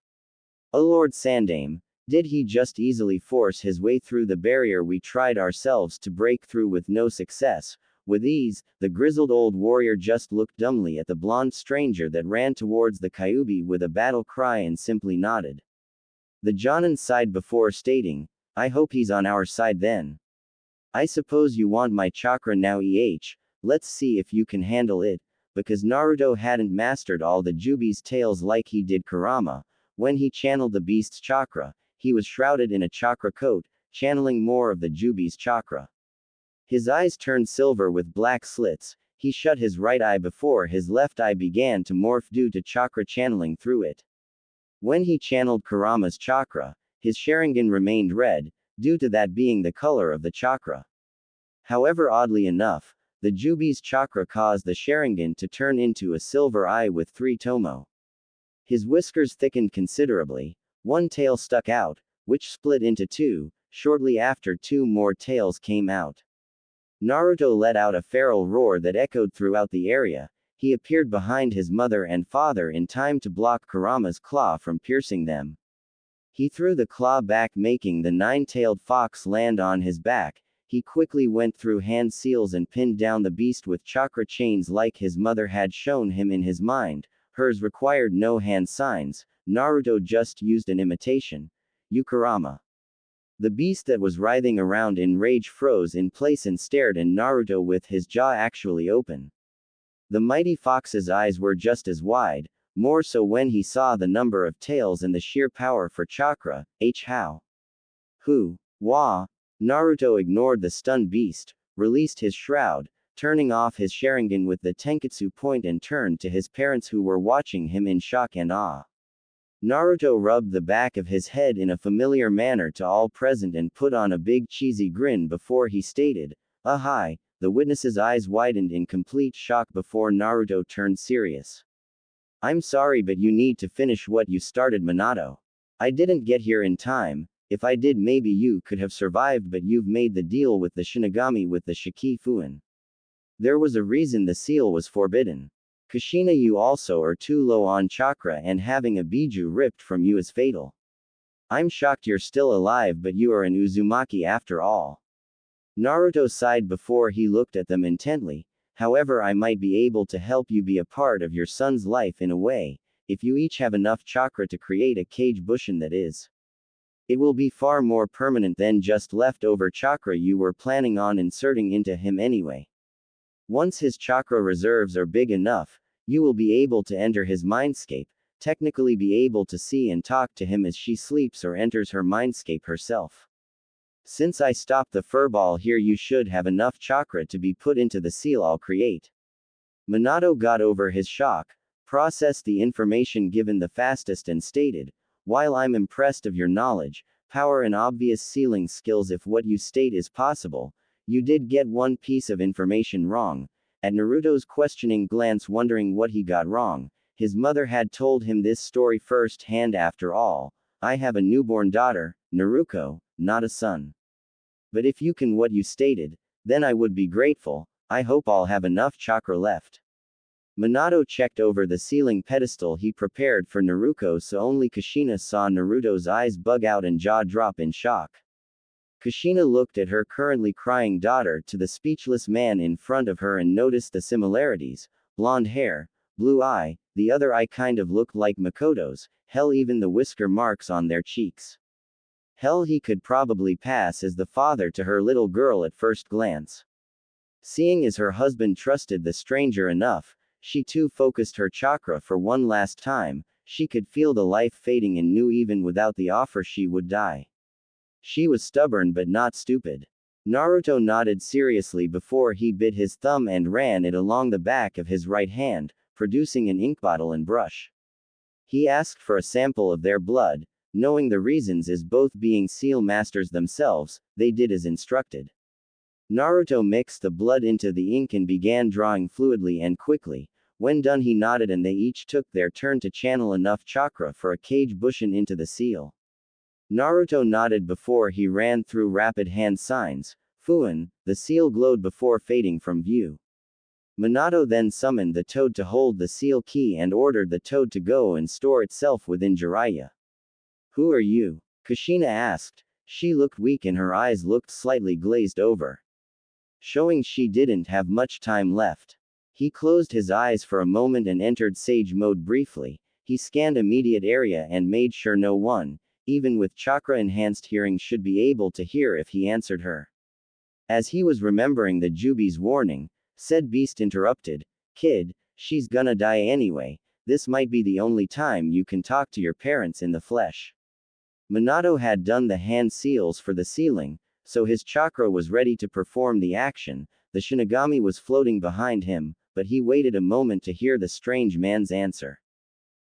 "Oh Lord Sandame, did he just easily force his way through the barrier? We tried ourselves to break through with no success." With ease, the grizzled old warrior just looked dumbly at the blonde stranger that ran towards the Kyuubi with a battle cry and simply nodded. The Jonin sighed before stating, "I hope he's on our side then. I suppose you want my chakra now, let's see if you can handle it." Because Naruto hadn't mastered all the Juubi's tales like he did Kurama, when he channeled the beast's chakra, he was shrouded in a chakra coat, channeling more of the Juubi's chakra. His eyes turned silver with black slits, he shut his right eye before his left eye began to morph due to chakra channeling through it. When he channeled Kurama's chakra, his Sharingan remained red, due to that being the color of the chakra. However, oddly enough, the Juubi's chakra caused the Sharingan to turn into a silver eye with 3 tomo. His whiskers thickened considerably, one tail stuck out, which split into 2, shortly after 2 more tails came out. Naruto let out a feral roar that echoed throughout the area. He appeared behind his mother and father in time to block Kurama's claw from piercing them. He threw the claw back, making the 9-tailed fox land on his back. He quickly went through hand seals and pinned down the beast with chakra chains like his mother had shown him in his mind. Hers required no hand signs, Naruto just used an imitation. Kurama. The beast that was writhing around in rage froze in place and stared at Naruto with his jaw actually open. The mighty fox's eyes were just as wide, more so when he saw the number of tails and the sheer power for chakra. How? Who? Wah? Naruto ignored the stunned beast, released his shroud, turning off his Sharingan with the Tenketsu point and turned to his parents who were watching him in shock and awe. Naruto rubbed the back of his head in a familiar manner to all present and put on a big cheesy grin before he stated, "Hi." The witnesses' eyes widened in complete shock before Naruto turned serious. "I'm sorry, but you need to finish what you started, Minato. I didn't get here in time. If I did, maybe you could have survived, but you've made the deal with the Shinigami with the Shikifuin. There was a reason the seal was forbidden. Kushina, you also are too low on chakra, and having a Biju ripped from you is fatal. I'm shocked you're still alive, but you are an Uzumaki after all." Naruto sighed before he looked at them intently. "However, I might be able to help you be a part of your son's life in a way, if you each have enough chakra to create a kage bushin that is. It will be far more permanent than just leftover chakra you were planning on inserting into him anyway. Once his chakra reserves are big enough, you will be able to enter his mindscape, technically be able to see and talk to him as she sleeps or enters her mindscape herself. Since I stopped the furball here, you should have enough chakra to be put into the seal I'll create. Minato got over his shock, processed the information given the fastest and stated, while I'm impressed of your knowledge, power and obvious sealing skills if what you state is possible, you did get one piece of information wrong. At Naruto's questioning glance wondering what he got wrong, his mother had told him this story first hand after all. I have a newborn daughter, Naruto, not a son. But if you can what you stated, then I would be grateful. I hope I'll have enough chakra left. Minato checked over the ceiling pedestal he prepared for Naruto, so only Kushina saw Naruto's eyes bug out and jaw drop in shock. Kushina looked at her currently crying daughter to the speechless man in front of her and noticed the similarities. Blonde hair, blue eye, the other eye kind of looked like Makoto's, hell even the whisker marks on their cheeks. Hell, he could probably pass as the father to her little girl at first glance. Seeing as her husband trusted the stranger enough, she too focused her chakra for one last time. She could feel the life fading and knew even without the offer she would die. She was stubborn but not stupid. Naruto nodded seriously before he bit his thumb and ran it along the back of his right hand, producing an ink bottle and brush. He asked for a sample of their blood, knowing the reasons as both being seal masters themselves, they did as instructed. Naruto mixed the blood into the ink and began drawing fluidly and quickly. When done he nodded and they each took their turn to channel enough chakra for a kage bushin into the seal. Naruto nodded before he ran through rapid hand signs. Fuin, the seal glowed before fading from view. Minato then summoned the toad to hold the seal key and ordered the toad to go and store itself within Jiraiya. Who are you? Kushina asked. She looked weak and her eyes looked slightly glazed over, showing she didn't have much time left. He closed his eyes for a moment and entered sage mode briefly. He scanned immediate area and made sure no one, even with chakra-enhanced hearing, should be able to hear if he answered her. As he was remembering the Juubi's warning, said beast interrupted, "Kid, she's gonna die anyway. This might be the only time you can talk to your parents in the flesh." Minato had done the hand seals for the sealing, so his chakra was ready to perform the action. The Shinigami was floating behind him, but he waited a moment to hear the strange man's answer.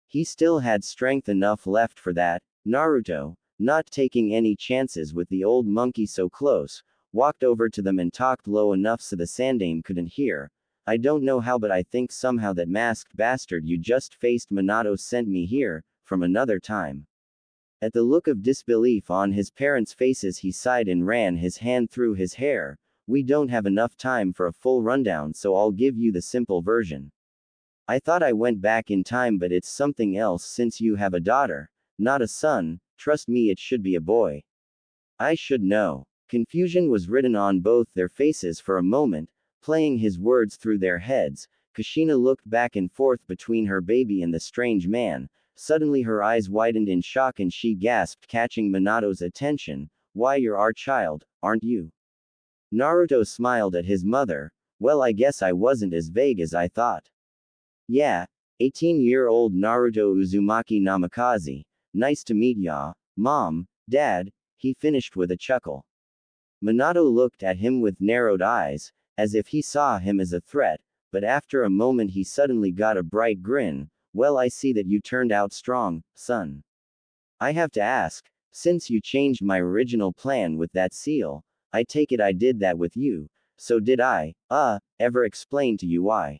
He still had strength enough left for that. Naruto, not taking any chances with the old monkey so close, walked over to them and talked low enough so the Sandaime couldn't hear. "I don't know how, but I think somehow that masked bastard you just faced Minato sent me here, from another time." At the look of disbelief on his parents' faces he sighed and ran his hand through his hair. "We don't have enough time for a full rundown, so I'll give you the simple version. I thought I went back in time, but it's something else since you have a daughter, not a son. Trust me, it should be a boy. I should know." Confusion was written on both their faces for a moment, playing his words through their heads. Kushina looked back and forth between her baby and the strange man. Suddenly her eyes widened in shock and she gasped, catching Minato's attention. "Why, you're our child, aren't you?" Naruto smiled at his mother. "Well, I guess I wasn't as vague as I thought." "Yeah, 18-year-old Naruto Uzumaki Namikaze. Nice to meet ya, Mom, Dad," he finished with a chuckle. Minato looked at him with narrowed eyes, as if he saw him as a threat, but after a moment he suddenly got a bright grin. "Well, I see that you turned out strong, son. I have to ask, since you changed my original plan with that seal, I take it I did that with you, so did I, ever explain to you why?"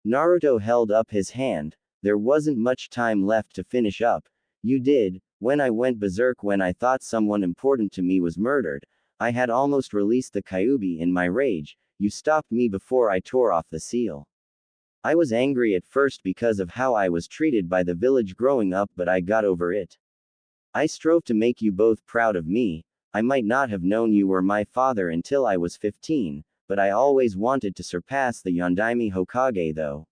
Naruto held up his hand. "There wasn't much time left to finish up. You did. When I went berserk when I thought someone important to me was murdered, I had almost released the Kyuubi in my rage. You stopped me before I tore off the seal. I was angry at first because of how I was treated by the village growing up, but I got over it. I strove to make you both proud of me. I might not have known you were my father until I was 15, but I always wanted to surpass the Yondaime Hokage though."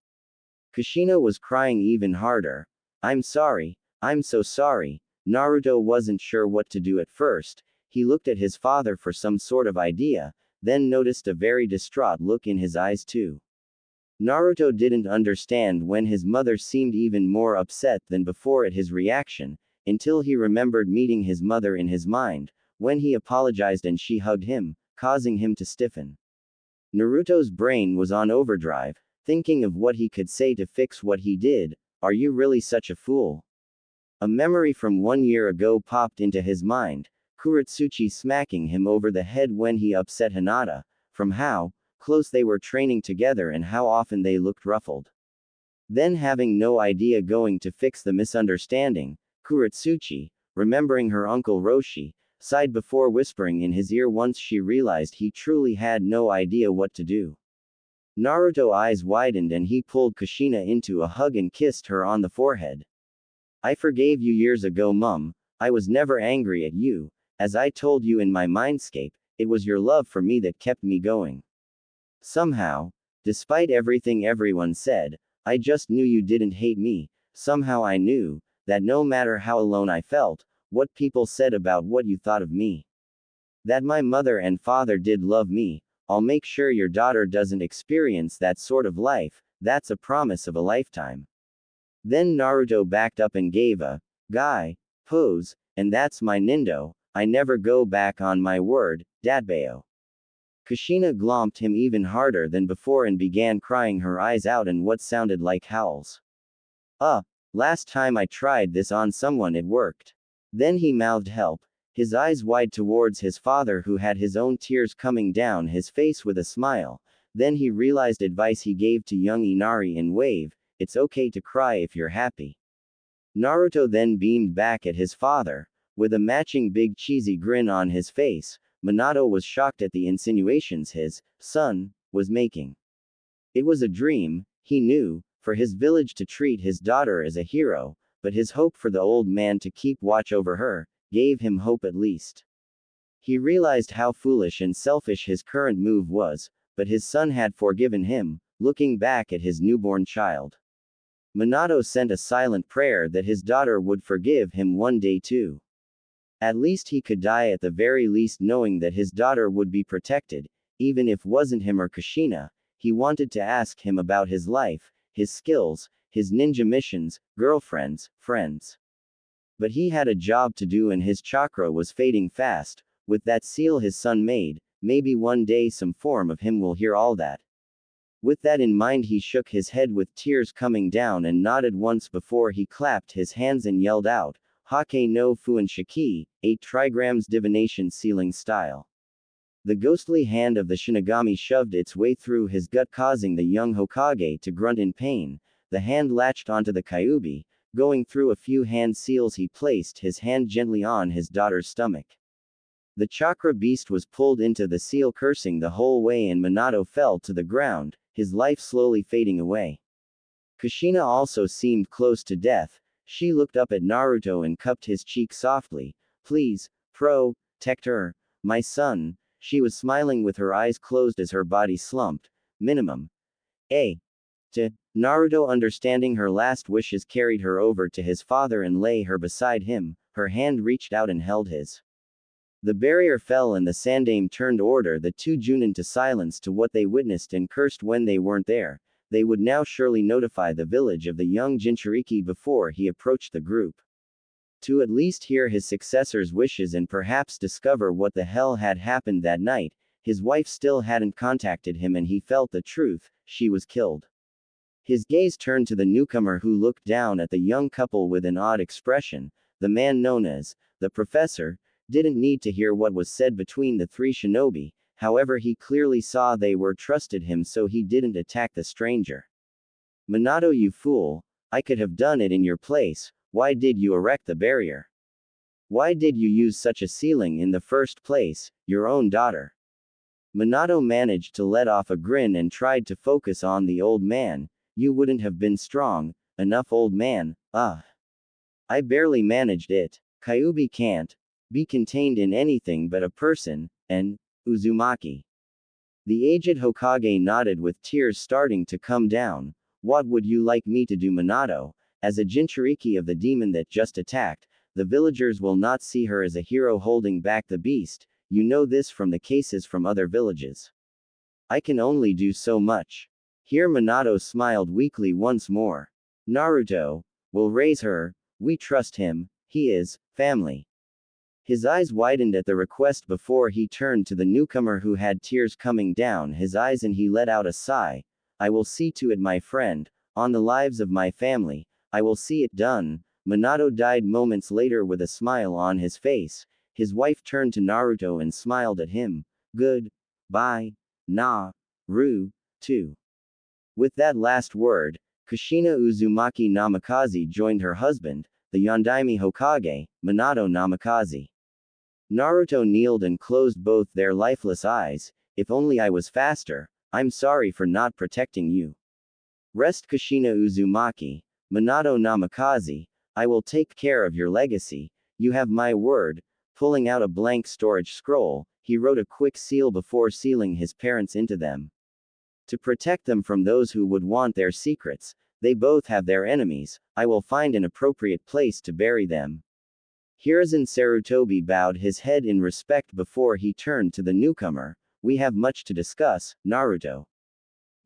Kushina was crying even harder. "I'm sorry. I'm so sorry." Naruto wasn't sure what to do at first. He looked at his father for some sort of idea, then noticed a very distraught look in his eyes too. Naruto didn't understand when his mother seemed even more upset than before at his reaction, until he remembered meeting his mother in his mind. when he apologized and she hugged him, causing him to stiffen. Naruto's brain was on overdrive, thinking of what he could say to fix what he did. Are you really such a fool? A memory from 1 year ago popped into his mind, Kuretsuchi smacking him over the head when he upset Hinata, from how close they were training together and how often they looked ruffled. Then having no idea going to fix the misunderstanding, Kuretsuchi, remembering her uncle Roshi, sighed before whispering in his ear once she realized he truly had no idea what to do. Naruto's eyes widened and he pulled Kushina into a hug and kissed her on the forehead. I forgave you years ago, Mum. I was never angry at you. As I told you in my mindscape, it was your love for me that kept me going. Somehow, despite everything everyone said, I just knew you didn't hate me. Somehow I knew that no matter how alone I felt, what people said about what you thought of me, that my mother and father did love me. I'll make sure your daughter doesn't experience that sort of life. That's a promise of a lifetime. Then Naruto backed up and gave a guy pose, and that's my Nindo. I never go back on my word, Datbeo. Kushina glomped him even harder than before and began crying her eyes out in what sounded like howls. Last time I tried this on someone it worked. Then he mouthed help, his eyes wide towards his father who had his own tears coming down his face with a smile. Then he realized advice he gave to young Inari in Wave, it's okay to cry if you're happy. Naruto then beamed back at his father, with a matching big cheesy grin on his face. Minato was shocked at the insinuations his son was making. It was a dream, he knew, for his village to treat his daughter as a hero, but his hope for the old man to keep watch over her gave him hope at least. He realized how foolish and selfish his current move was, but his son had forgiven him, looking back at his newborn child. Minato sent a silent prayer that his daughter would forgive him one day too. At least he could die at the very least knowing that his daughter would be protected, even if wasn't him or Kushina. He wanted to ask him about his life, his skills, his ninja missions, girlfriends, friends. But he had a job to do and his chakra was fading fast. With that seal his son made, maybe one day some form of him will hear all that. With that in mind he shook his head with tears coming down and nodded once before he clapped his hands and yelled out, Hake no Fuin Shiki, 8 trigrams divination sealing style. The ghostly hand of the Shinigami shoved its way through his gut causing the young Hokage to grunt in pain. The hand latched onto the Kyuubi. Going through a few hand seals he placed his hand gently on his daughter's stomach. The chakra beast was pulled into the seal cursing the whole way and Minato fell to the ground, his life slowly fading away. Kushina also seemed close to death. She looked up at Naruto and cupped his cheek softly. Please, protect her, my son. She was smiling with her eyes closed as her body slumped. Minimum. Naruto, understanding her last wishes, carried her over to his father and lay her beside him. Her hand reached out and held his. The barrier fell and the Sandaime turned order the two Junin to silence to what they witnessed and cursed when they weren't there. They would now surely notify the village of the young Jinchuriki before he approached the group. To at least hear his successor's wishes and perhaps discover what the hell had happened that night. His wife still hadn't contacted him and he felt the truth, she was killed. His gaze turned to the newcomer who looked down at the young couple with an odd expression. The man known as the professor didn't need to hear what was said between the three shinobi, however he clearly saw they were trusted him so he didn't attack the stranger. Minato, you fool, I could have done it in your place. Why did you erect the barrier? Why did you use such a sealing in the first place, your own daughter? Minato managed to let off a grin and tried to focus on the old man. You wouldn't have been strong enough, old man. I barely managed it. Kyuubi can't be contained in anything but a person, and Uzumaki. The aged Hokage nodded with tears starting to come down. What would you like me to do, Minato? As a Jinchuriki of the demon that just attacked, the villagers will not see her as a hero holding back the beast. You know this from the cases from other villages. I can only do so much. Here Minato smiled weakly once more. Naruto will raise her. We trust him. He is family. His eyes widened at the request before he turned to the newcomer who had tears coming down his eyes and he let out a sigh. I will see to it, my friend, on the lives of my family, I will see it done. Minato died moments later with a smile on his face. His wife turned to Naruto and smiled at him. Good. Bye. Naruto. With that last word, Kushina Uzumaki Namikaze joined her husband, the Yondaime Hokage, Minato Namikaze. Naruto kneeled and closed both their lifeless eyes. If only I was faster. I'm sorry for not protecting you. Rest, Kushina Uzumaki. Minato Namikaze. I will take care of your legacy. You have my word. Pulling out a blank storage scroll, he wrote a quick seal before sealing his parents into them. To protect them from those who would want their secrets, they both have their enemies. I will find an appropriate place to bury them. Hiruzen Sarutobi bowed his head in respect before he turned to the newcomer. We have much to discuss, Naruto.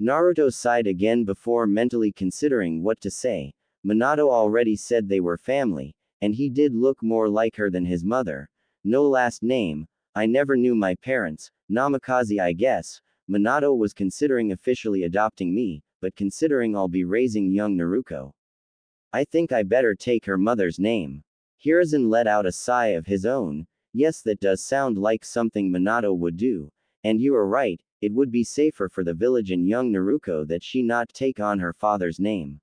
Naruto sighed again before mentally considering what to say. Minato already said they were family, and he did look more like her than his mother. No last name. I never knew my parents. Namikaze, I guess. Minato was considering officially adopting me, but considering I'll be raising young Naruto, I think I better take her mother's name. Hiruzen let out a sigh of his own. Yes, that does sound like something Minato would do. And you are right, it would be safer for the village and young Naruto that she not take on her father's name.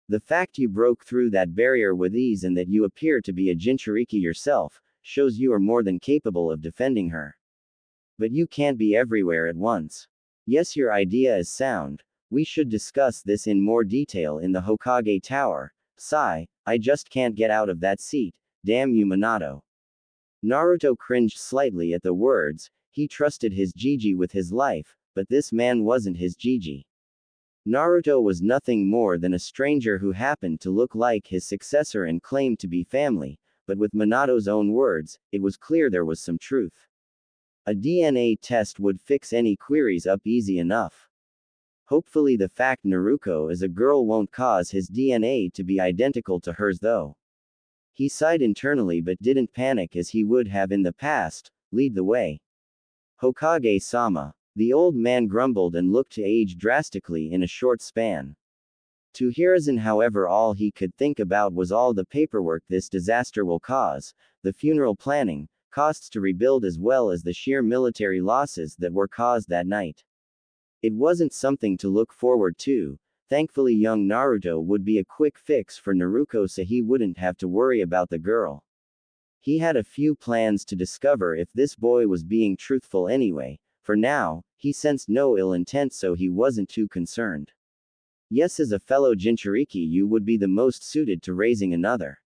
The fact you broke through that barrier with ease and that you appear to be a Jinchuriki yourself, shows you are more than capable of defending her. But you can't be everywhere at once. Yes, your idea is sound. We should discuss this in more detail in the Hokage Tower. Sigh, I just can't get out of that seat. Damn you, Minato. Naruto cringed slightly at the words. He trusted his Jiji with his life, but this man wasn't his Jiji. Naruto was nothing more than a stranger who happened to look like his successor and claimed to be family, but with Minato's own words, it was clear there was some truth. A DNA test would fix any queries up easy enough. Hopefully the fact Naruto is a girl won't cause his DNA to be identical to hers though. He sighed internally but didn't panic as he would have in the past. Lead the way. Hokage-sama. The old man grumbled and looked to age drastically in a short span. To Hiruzen, however, all he could think about was all the paperwork this disaster will cause, the funeral planning, costs to rebuild as well as the sheer military losses that were caused that night. It wasn't something to look forward to. Thankfully young Naruto would be a quick fix for Naruto so he wouldn't have to worry about the girl. He had a few plans to discover if this boy was being truthful anyway. For now, he sensed no ill intent so he wasn't too concerned. Yes, as a fellow Jinchuriki you would be the most suited to raising another.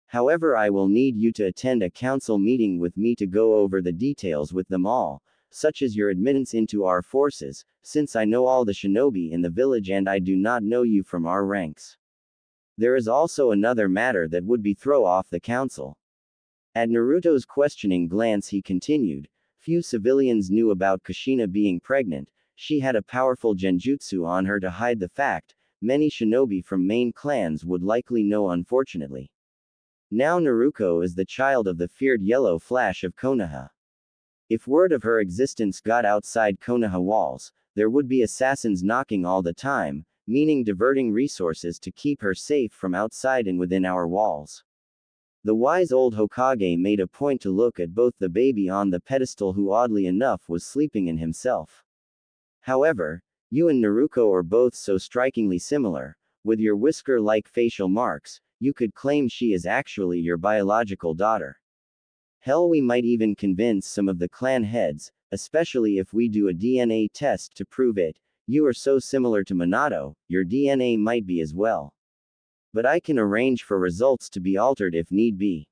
However, I will need you to attend a council meeting with me to go over the details with them all, such as your admittance into our forces, since I know all the shinobi in the village and I do not know you from our ranks. There is also another matter that would be throw off the council. At Naruto's questioning glance he continued, few civilians knew about Kushina being pregnant, she had a powerful genjutsu on her to hide the fact, many shinobi from main clans would likely know unfortunately. Now Naruto is the child of the feared Yellow Flash of Konoha. If word of her existence got outside Konoha walls, there would be assassins knocking all the time, meaning diverting resources to keep her safe from outside and within our walls. The wise old Hokage made a point to look at both the baby on the pedestal who oddly enough was sleeping in himself. However, you and Naruto are both so strikingly similar, with your whisker-like facial marks, you could claim she is actually your biological daughter. Hell, we might even convince some of the clan heads, especially if we do a DNA test to prove it. You are so similar to Minato, your DNA might be as well. But I can arrange for results to be altered if need be.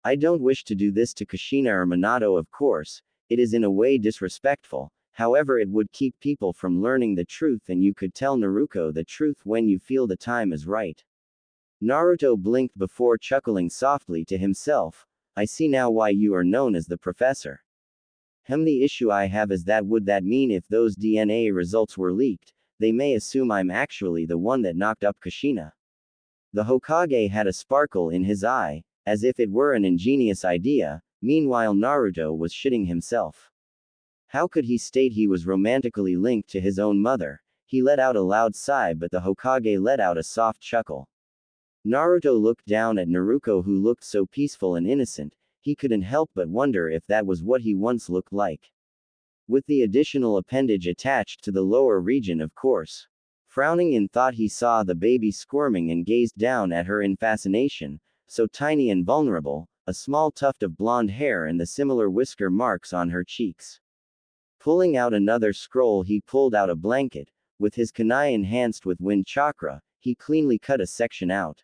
I don't wish to do this to Kushina or Minato, of course, it is in a way disrespectful, however it would keep people from learning the truth and you could tell Naruto the truth when you feel the time is right. Naruto blinked before chuckling softly to himself. I see now why you are known as the professor. The issue I have is that would that mean if those DNA results were leaked, they may assume I'm actually the one that knocked up Kushina. The Hokage had a sparkle in his eye. as if it were an ingenious idea. Meanwhile, Naruto was shitting himself. How could he state he was romantically linked to his own mother? He let out a loud sigh, but the Hokage let out a soft chuckle. Naruto looked down at Naruto, who looked so peaceful and innocent. He couldn't help but wonder if that was what he once looked like. With the additional appendage attached to the lower region, of course. Frowning in thought, he saw the baby squirming and gazed down at her in fascination, so tiny and vulnerable, a small tuft of blonde hair and the similar whisker marks on her cheeks. Pulling out another scroll, he pulled out a blanket. With his kunai enhanced with wind chakra, he cleanly cut a section out.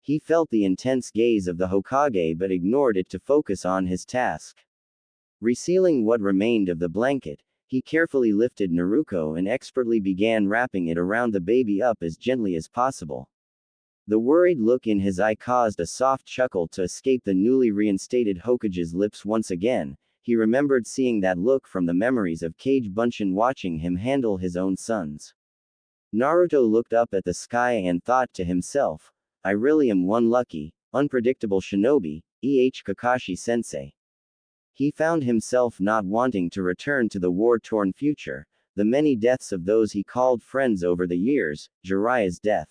He felt the intense gaze of the Hokage but ignored it to focus on his task. Resealing what remained of the blanket, he carefully lifted Naruto and expertly began wrapping it around the baby up as gently as possible. The worried look in his eye caused a soft chuckle to escape the newly reinstated Hokage's lips once again. He remembered seeing that look from the memories of Kage Bunshin watching him handle his own sons. Naruto looked up at the sky and thought to himself, I really am one lucky, unpredictable shinobi, Kakashi-sensei. He found himself not wanting to return to the war-torn future, the many deaths of those he called friends over the years, Jiraiya's death.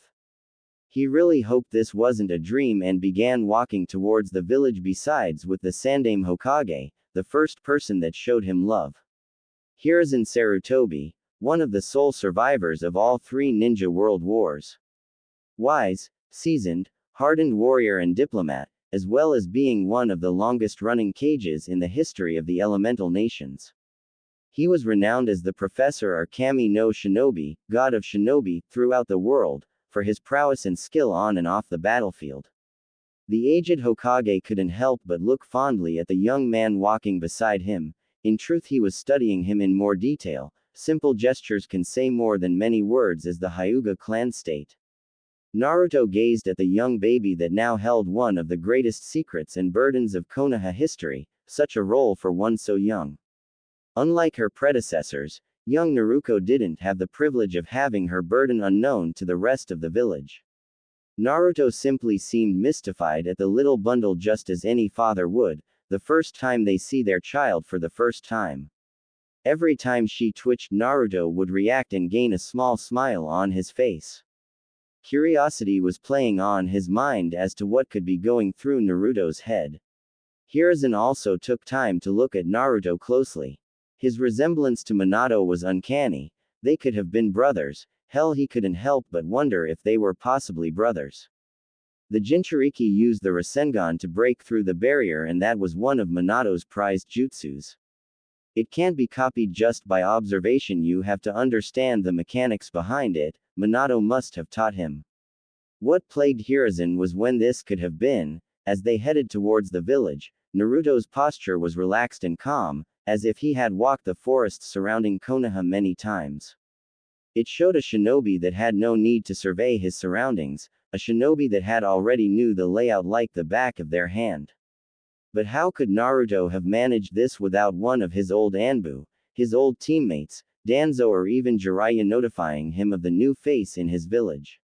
He really hoped this wasn't a dream and began walking towards the village. Besides, with the Sandaime Hokage, the first person that showed him love. Hiruzen Sarutobi, one of the sole survivors of all three ninja world wars. Wise, seasoned, hardened warrior and diplomat, as well as being one of the longest-running Kages in the history of the elemental nations. He was renowned as the Professor or Kami no Shinobi, god of shinobi, throughout the world, for his prowess and skill on and off the battlefield. The aged Hokage couldn't help but look fondly at the young man walking beside him. In truth, he was studying him in more detail. Simple gestures can say more than many words, as the Hyuga clan state. Naruto gazed at the young baby that now held one of the greatest secrets and burdens of Konoha history, such a role for one so young. Unlike her predecessors, young Naruto didn't have the privilege of having her burden unknown to the rest of the village. Naruto simply seemed mystified at the little bundle, just as any father would, the first time they see their child for the first time. Every time she twitched, Naruto would react and gain a small smile on his face. Curiosity was playing on his mind as to what could be going through Naruto's head. Hiruzen also took time to look at Naruto closely. His resemblance to Minato was uncanny. They could have been brothers. Hell, he couldn't help but wonder if they were possibly brothers. The Jinchuriki used the Rasengan to break through the barrier, and that was one of Minato's prized jutsus. It can't be copied just by observation, you have to understand the mechanics behind it. Minato must have taught him. What plagued Hiruzen was when this could have been. As they headed towards the village, Naruto's posture was relaxed and calm, as if he had walked the forests surrounding Konoha many times. It showed a shinobi that had no need to survey his surroundings, a shinobi that had already knew the layout like the back of their hand. But how could Naruto have managed this without one of his old Anbu, his old teammates, Danzo, or even Jiraiya notifying him of the new face in his village?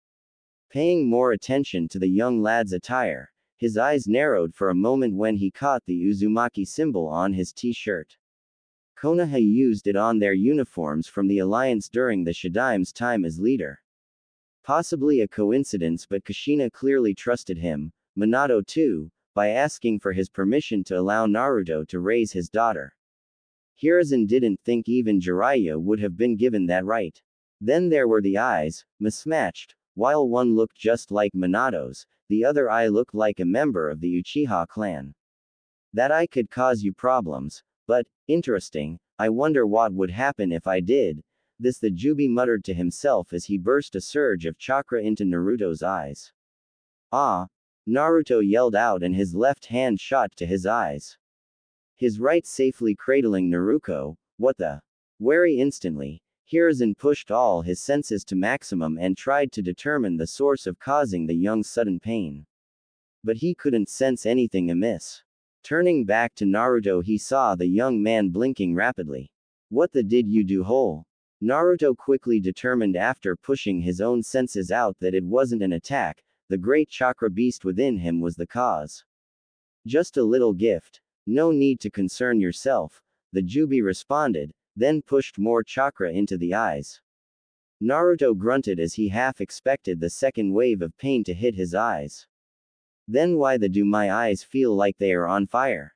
Paying more attention to the young lad's attire, his eyes narrowed for a moment when he caught the Uzumaki symbol on his t-shirt. Konoha used it on their uniforms from the Alliance during the Shidaime's time as leader. Possibly a coincidence, but Kushina clearly trusted him, Minato too, by asking for his permission to allow Naruto to raise his daughter. Hiruzen didn't think even Jiraiya would have been given that right. Then there were the eyes, mismatched. While one looked just like Minato's, the other eye looked like a member of the Uchiha clan. That eye could cause you problems, but, interesting, I wonder what would happen if I did. This the Juubi muttered to himself as he burst a surge of chakra into Naruto's eyes. Ah! Naruto yelled out and his left hand shot to his eyes. His right safely cradling Naruto. What the? Wary instantly, Hiruzen pushed all his senses to maximum and tried to determine the source of causing the young sudden pain. But he couldn't sense anything amiss. Turning back to Naruto, he saw the young man blinking rapidly. What the did you do, hole? Naruto quickly determined after pushing his own senses out that it wasn't an attack, the great chakra beast within him was the cause. Just a little gift. No need to concern yourself, the Juubi responded, then pushed more chakra into the eyes. Naruto grunted as he half expected the second wave of pain to hit his eyes. Then why do my eyes feel like they are on fire?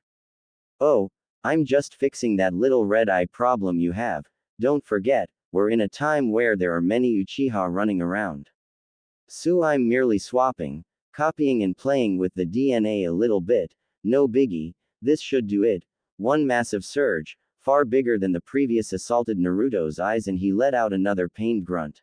Oh, I'm just fixing that little red eye problem you have. Don't forget, we're in a time where there are many Uchiha running around. So I'm merely swapping, copying and playing with the DNA a little bit, no biggie, this should do it. One massive surge, far bigger than the previous assaulted Naruto's eyes, and he let out another pained grunt.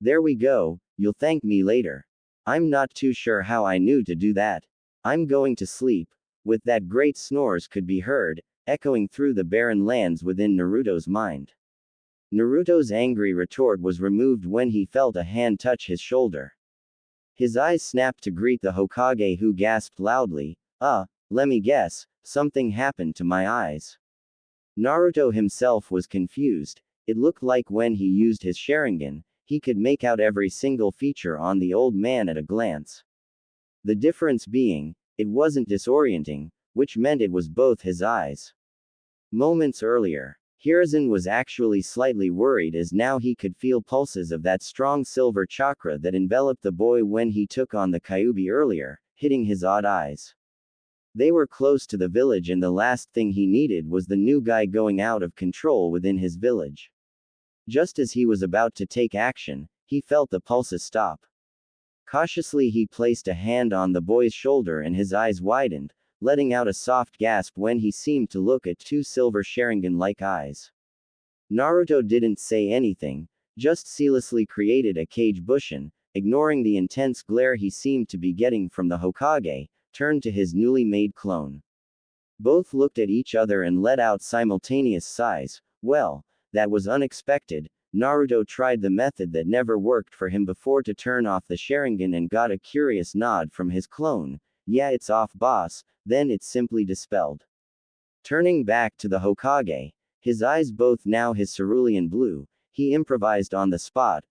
There we go, you'll thank me later. I'm not too sure how I knew to do that. I'm going to sleep. With that, great snores could be heard, echoing through the barren lands within Naruto's mind. Naruto's angry retort was removed when he felt a hand touch his shoulder. His eyes snapped to greet the Hokage, who gasped loudly, let me guess, something happened to my eyes. Naruto himself was confused. It looked like when he used his Sharingan, he could make out every single feature on the old man at a glance. The difference being, it wasn't disorienting, which meant it was both his eyes. Moments earlier, Hiruzen was actually slightly worried, as now he could feel pulses of that strong silver chakra that enveloped the boy when he took on the Kyuubi earlier, hitting his odd eyes. They were close to the village, and the last thing he needed was the new guy going out of control within his village. Just as he was about to take action, he felt the pulses stop. Cautiously he placed a hand on the boy's shoulder, and his eyes widened, letting out a soft gasp when he seemed to look at two silver Sharingan-like eyes. Naruto didn't say anything, just ceaselessly created a cage bushin, ignoring the intense glare he seemed to be getting from the Hokage, turned to his newly made clone. Both looked at each other and let out simultaneous sighs. Well, that was unexpected. Naruto tried the method that never worked for him before to turn off the Sharingan and got a curious nod from his clone. Yeah, it's off, boss. Then it's simply dispelled. Turning back to the Hokage, his eyes both now his cerulean blue, he improvised on the spot.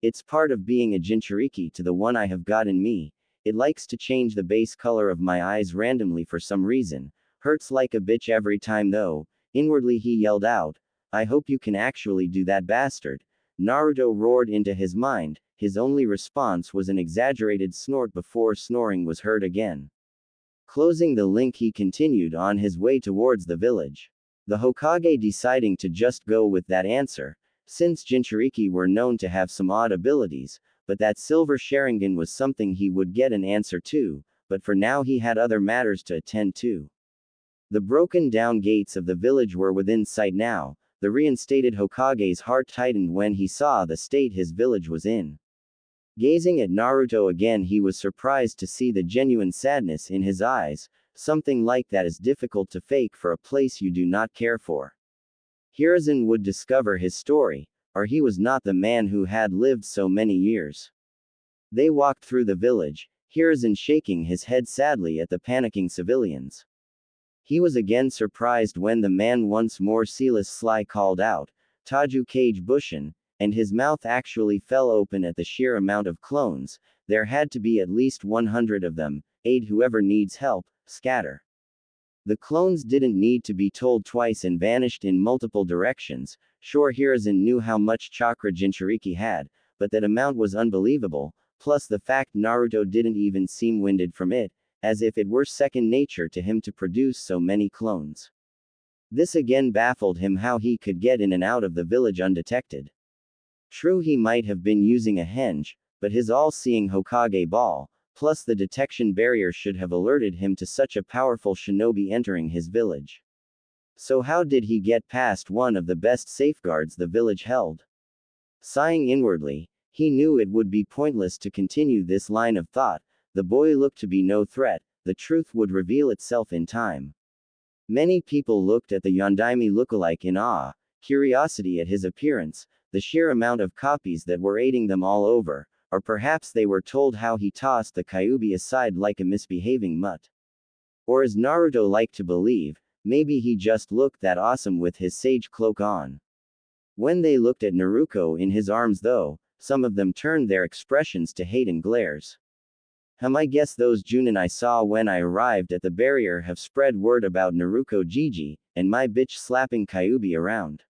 It's part of being a Jinchuriki to the one I have got in me. It likes to change the base color of my eyes randomly for some reason. Hurts like a bitch every time though. Inwardly he yelled out, I hope you can actually do that, bastard. Naruto roared into his mind. His only response was an exaggerated snort before snoring was heard again. Closing the link, he continued on his way towards the village. The Hokage deciding to just go with that answer, since Jinchuriki were known to have some odd abilities, but that silver Sharingan was something he would get an answer to, but for now he had other matters to attend to. The broken down gates of the village were within sight now. The reinstated Hokage's heart tightened when he saw the state his village was in. Gazing at Naruto again, he was surprised to see the genuine sadness in his eyes. Something like that is difficult to fake for a place you do not care for. Hiruzen would discover his story, or he was not the man who had lived so many years. They walked through the village, Hiruzen shaking his head sadly at the panicking civilians. He was again surprised when the man once more sly called out, Taju Kage Bushin, and his mouth actually fell open at the sheer amount of clones. There had to be at least 100 of them. Aid whoever needs help, scatter. The clones didn't need to be told twice and vanished in multiple directions. Sure, Hiruzen knew how much chakra Jinchuriki had, but that amount was unbelievable, plus the fact Naruto didn't even seem winded from it, as if it were second nature to him to produce so many clones. This again baffled him, how he could get in and out of the village undetected. True, he might have been using a henge, but his all-seeing Hokage ball, plus the detection barrier, should have alerted him to such a powerful shinobi entering his village. So how did he get past one of the best safeguards the village held? Sighing inwardly, he knew it would be pointless to continue this line of thought. The boy looked to be no threat. The truth would reveal itself in time. Many people looked at the Yondaime lookalike in awe, curiosity at his appearance, the sheer amount of copies that were aiding them all over, or perhaps they were told how he tossed the Kyuubi aside like a misbehaving mutt. Or, as Naruto liked to believe, maybe he just looked that awesome with his sage cloak on. When they looked at Naruto in his arms though, some of them turned their expressions to hate and glares. I guess those Junin I saw when I arrived at the barrier have spread word about Naruto Gigi, and my bitch slapping Kyuubi around.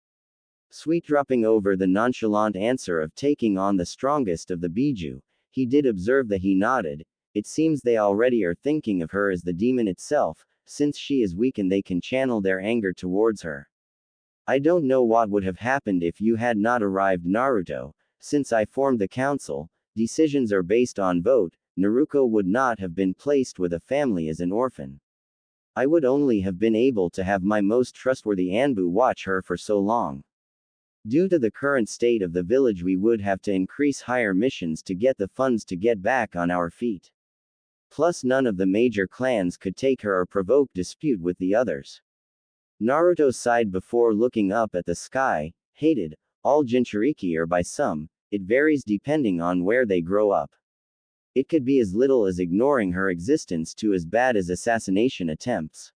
Sweet dropping over the nonchalant answer of taking on the strongest of the Biju, he did observe that he nodded. It seems they already are thinking of her as the demon itself, since she is weak and they can channel their anger towards her. I don't know what would have happened if you had not arrived, Naruto. Since I formed the council, decisions are based on vote. Naruto would not have been placed with a family as an orphan. I would only have been able to have my most trustworthy Anbu watch her for so long. Due to the current state of the village, we would have to increase higher missions to get the funds to get back on our feet. Plus, none of the major clans could take her or provoke dispute with the others. Naruto sighed before looking up at the sky. Hated, all Jinchuriki are by some, it varies depending on where they grow up. It could be as little as ignoring her existence to as bad as assassination attempts.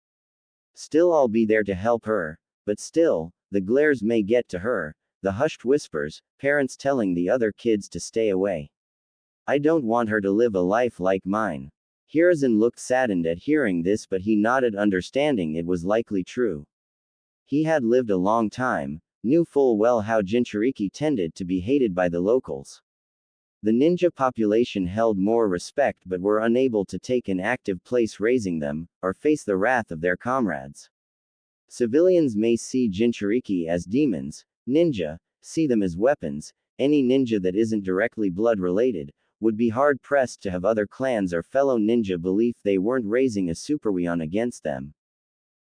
Still, I'll be there to help her, but still, the glares may get to her, the hushed whispers, parents telling the other kids to stay away. I don't want her to live a life like mine. Hiruzen looked saddened at hearing this, but he nodded, understanding it was likely true. He had lived a long time, knew full well how Jinchuriki tended to be hated by the locals. The ninja population held more respect but were unable to take an active place raising them, or face the wrath of their comrades. Civilians may see Jinchuriki as demons, ninja, see them as weapons. Any ninja that isn't directly blood related would be hard pressed to have other clans or fellow ninja believe they weren't raising a superweon against them.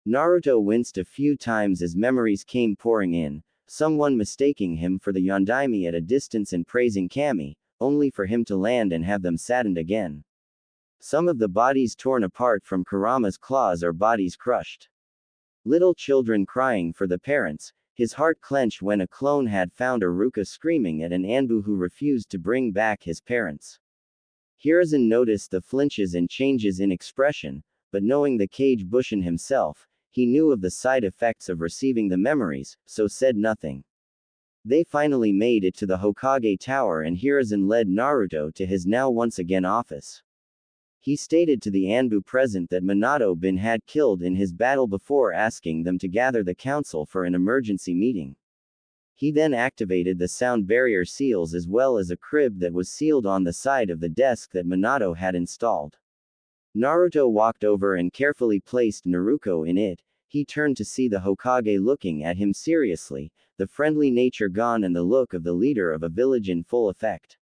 Naruto winced a few times as memories came pouring in, someone mistaking him for the Yondaime at a distance and praising Kami, only for him to land and have them saddened again. Some of the bodies torn apart from Kurama's claws or bodies crushed. Little children crying for the parents. His heart clenched when a clone had found Iruka screaming at an Anbu who refused to bring back his parents. Hiruzen noticed the flinches and changes in expression, but knowing the Kage Bushin himself, he knew of the side effects of receiving the memories, so said nothing. They finally made it to the Hokage Tower and Hiruzen led Naruto to his now once again office. He stated to the Anbu present that Minato-bin had killed in his battle before asking them to gather the council for an emergency meeting. He then activated the sound barrier seals as well as a crib that was sealed on the side of the desk that Minato had installed. Naruto walked over and carefully placed Naruto in it. He turned to see the Hokage looking at him seriously, the friendly nature gone and the look of the leader of a village in full effect.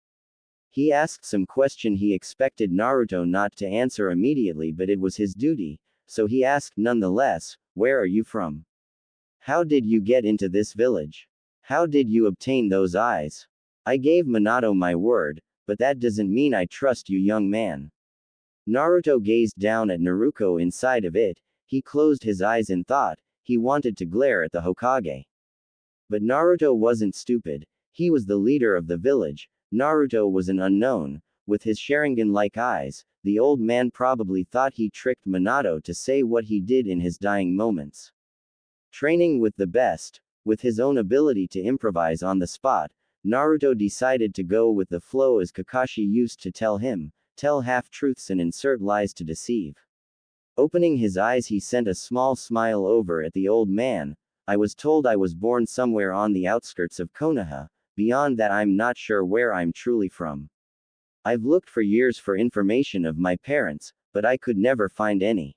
He asked some question he expected Naruto not to answer immediately, but it was his duty, so he asked nonetheless, "Where are you from? How did you get into this village? How did you obtain those eyes?" "I gave Minato my word, but that doesn't mean I trust you, young man." Naruto gazed down at Naruto inside of it. He closed his eyes in thought. He wanted to glare at the Hokage. But Naruto wasn't stupid. He was the leader of the village. Naruto was an unknown. With his Sharingan-like eyes, the old man probably thought he tricked Minato to say what he did in his dying moments. Training with the best, with his own ability to improvise on the spot, Naruto decided to go with the flow as Kakashi used to tell him, tell half-truths and insert lies to deceive. Opening his eyes, he sent a small smile over at the old man. "I was told I was born somewhere on the outskirts of Konoha. Beyond that, I'm not sure where I'm truly from. I've looked for years for information of my parents, but I could never find any.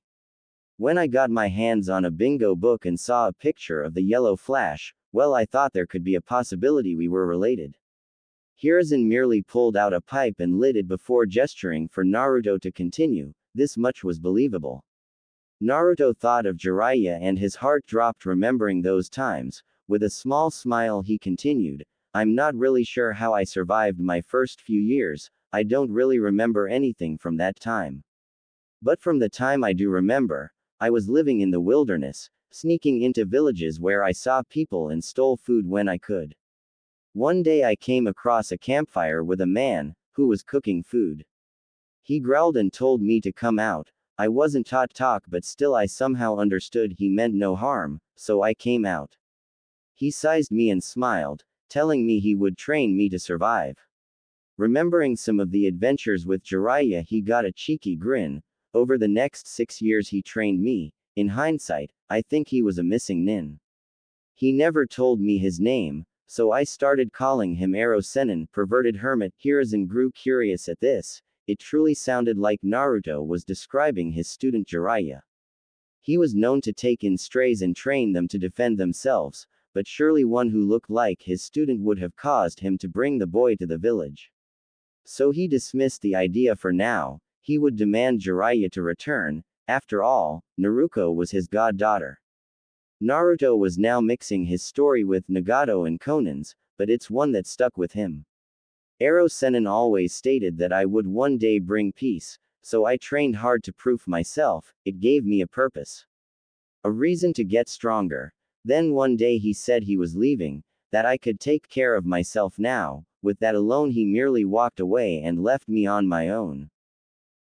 When I got my hands on a bingo book and saw a picture of the yellow flash, well, I thought there could be a possibility we were related." Hiruzen merely pulled out a pipe and lit it before gesturing for Naruto to continue. This much was believable. Naruto thought of Jiraiya and his heart dropped remembering those times. With a small smile he continued, "I'm not really sure how I survived my first few years. I don't really remember anything from that time. But from the time I do remember, I was living in the wilderness, sneaking into villages where I saw people and stole food when I could. One day I came across a campfire with a man who was cooking food. He growled and told me to come out. I wasn't taught talk, but still I somehow understood he meant no harm, so I came out. He sized me and smiled, telling me he would train me to survive. Remembering some of the adventures with Jiraiya, he got a cheeky grin. Over the next 6 years he trained me. In hindsight, I think he was a missing nin. He never told me his name, so I started calling him Aro Sennin, perverted hermit. Hiruzen grew curious at this. It truly sounded like Naruto was describing his student Jiraiya. He was known to take in strays and train them to defend themselves, but surely one who looked like his student would have caused him to bring the boy to the village. So he dismissed the idea for now. He would demand Jiraiya to return. After all, Naruto was his goddaughter. Naruto was now mixing his story with Nagato and Conan's, but it's one that stuck with him. Aro Sennin always stated that I would one day bring peace, so I trained hard to prove myself. It gave me a purpose. A reason to get stronger. Then one day he said he was leaving, that I could take care of myself now. With that alone he merely walked away and left me on my own.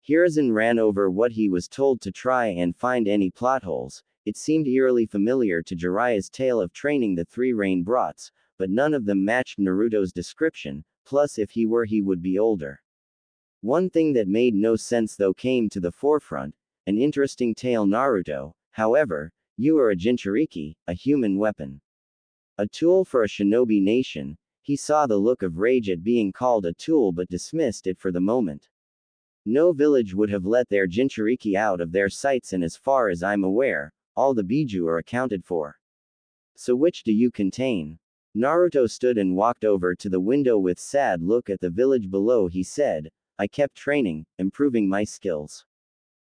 Hiruzen ran over what he was told to try and find any plot holes. It seemed eerily familiar to Jiraiya's tale of training the three rain brats, but none of them matched Naruto's description, plus if he were he would be older. One thing that made no sense though came to the forefront, an interesting tale. Naruto, however, you are a Jinchuriki, a human weapon. A tool for a shinobi nation. He saw the look of rage at being called a tool but dismissed it for the moment. No village would have let their Jinchuriki out of their sights, and as far as I'm aware, all the Biju are accounted for. So which do you contain? Naruto stood and walked over to the window with sad look at the village below. He said, I kept training, improving my skills.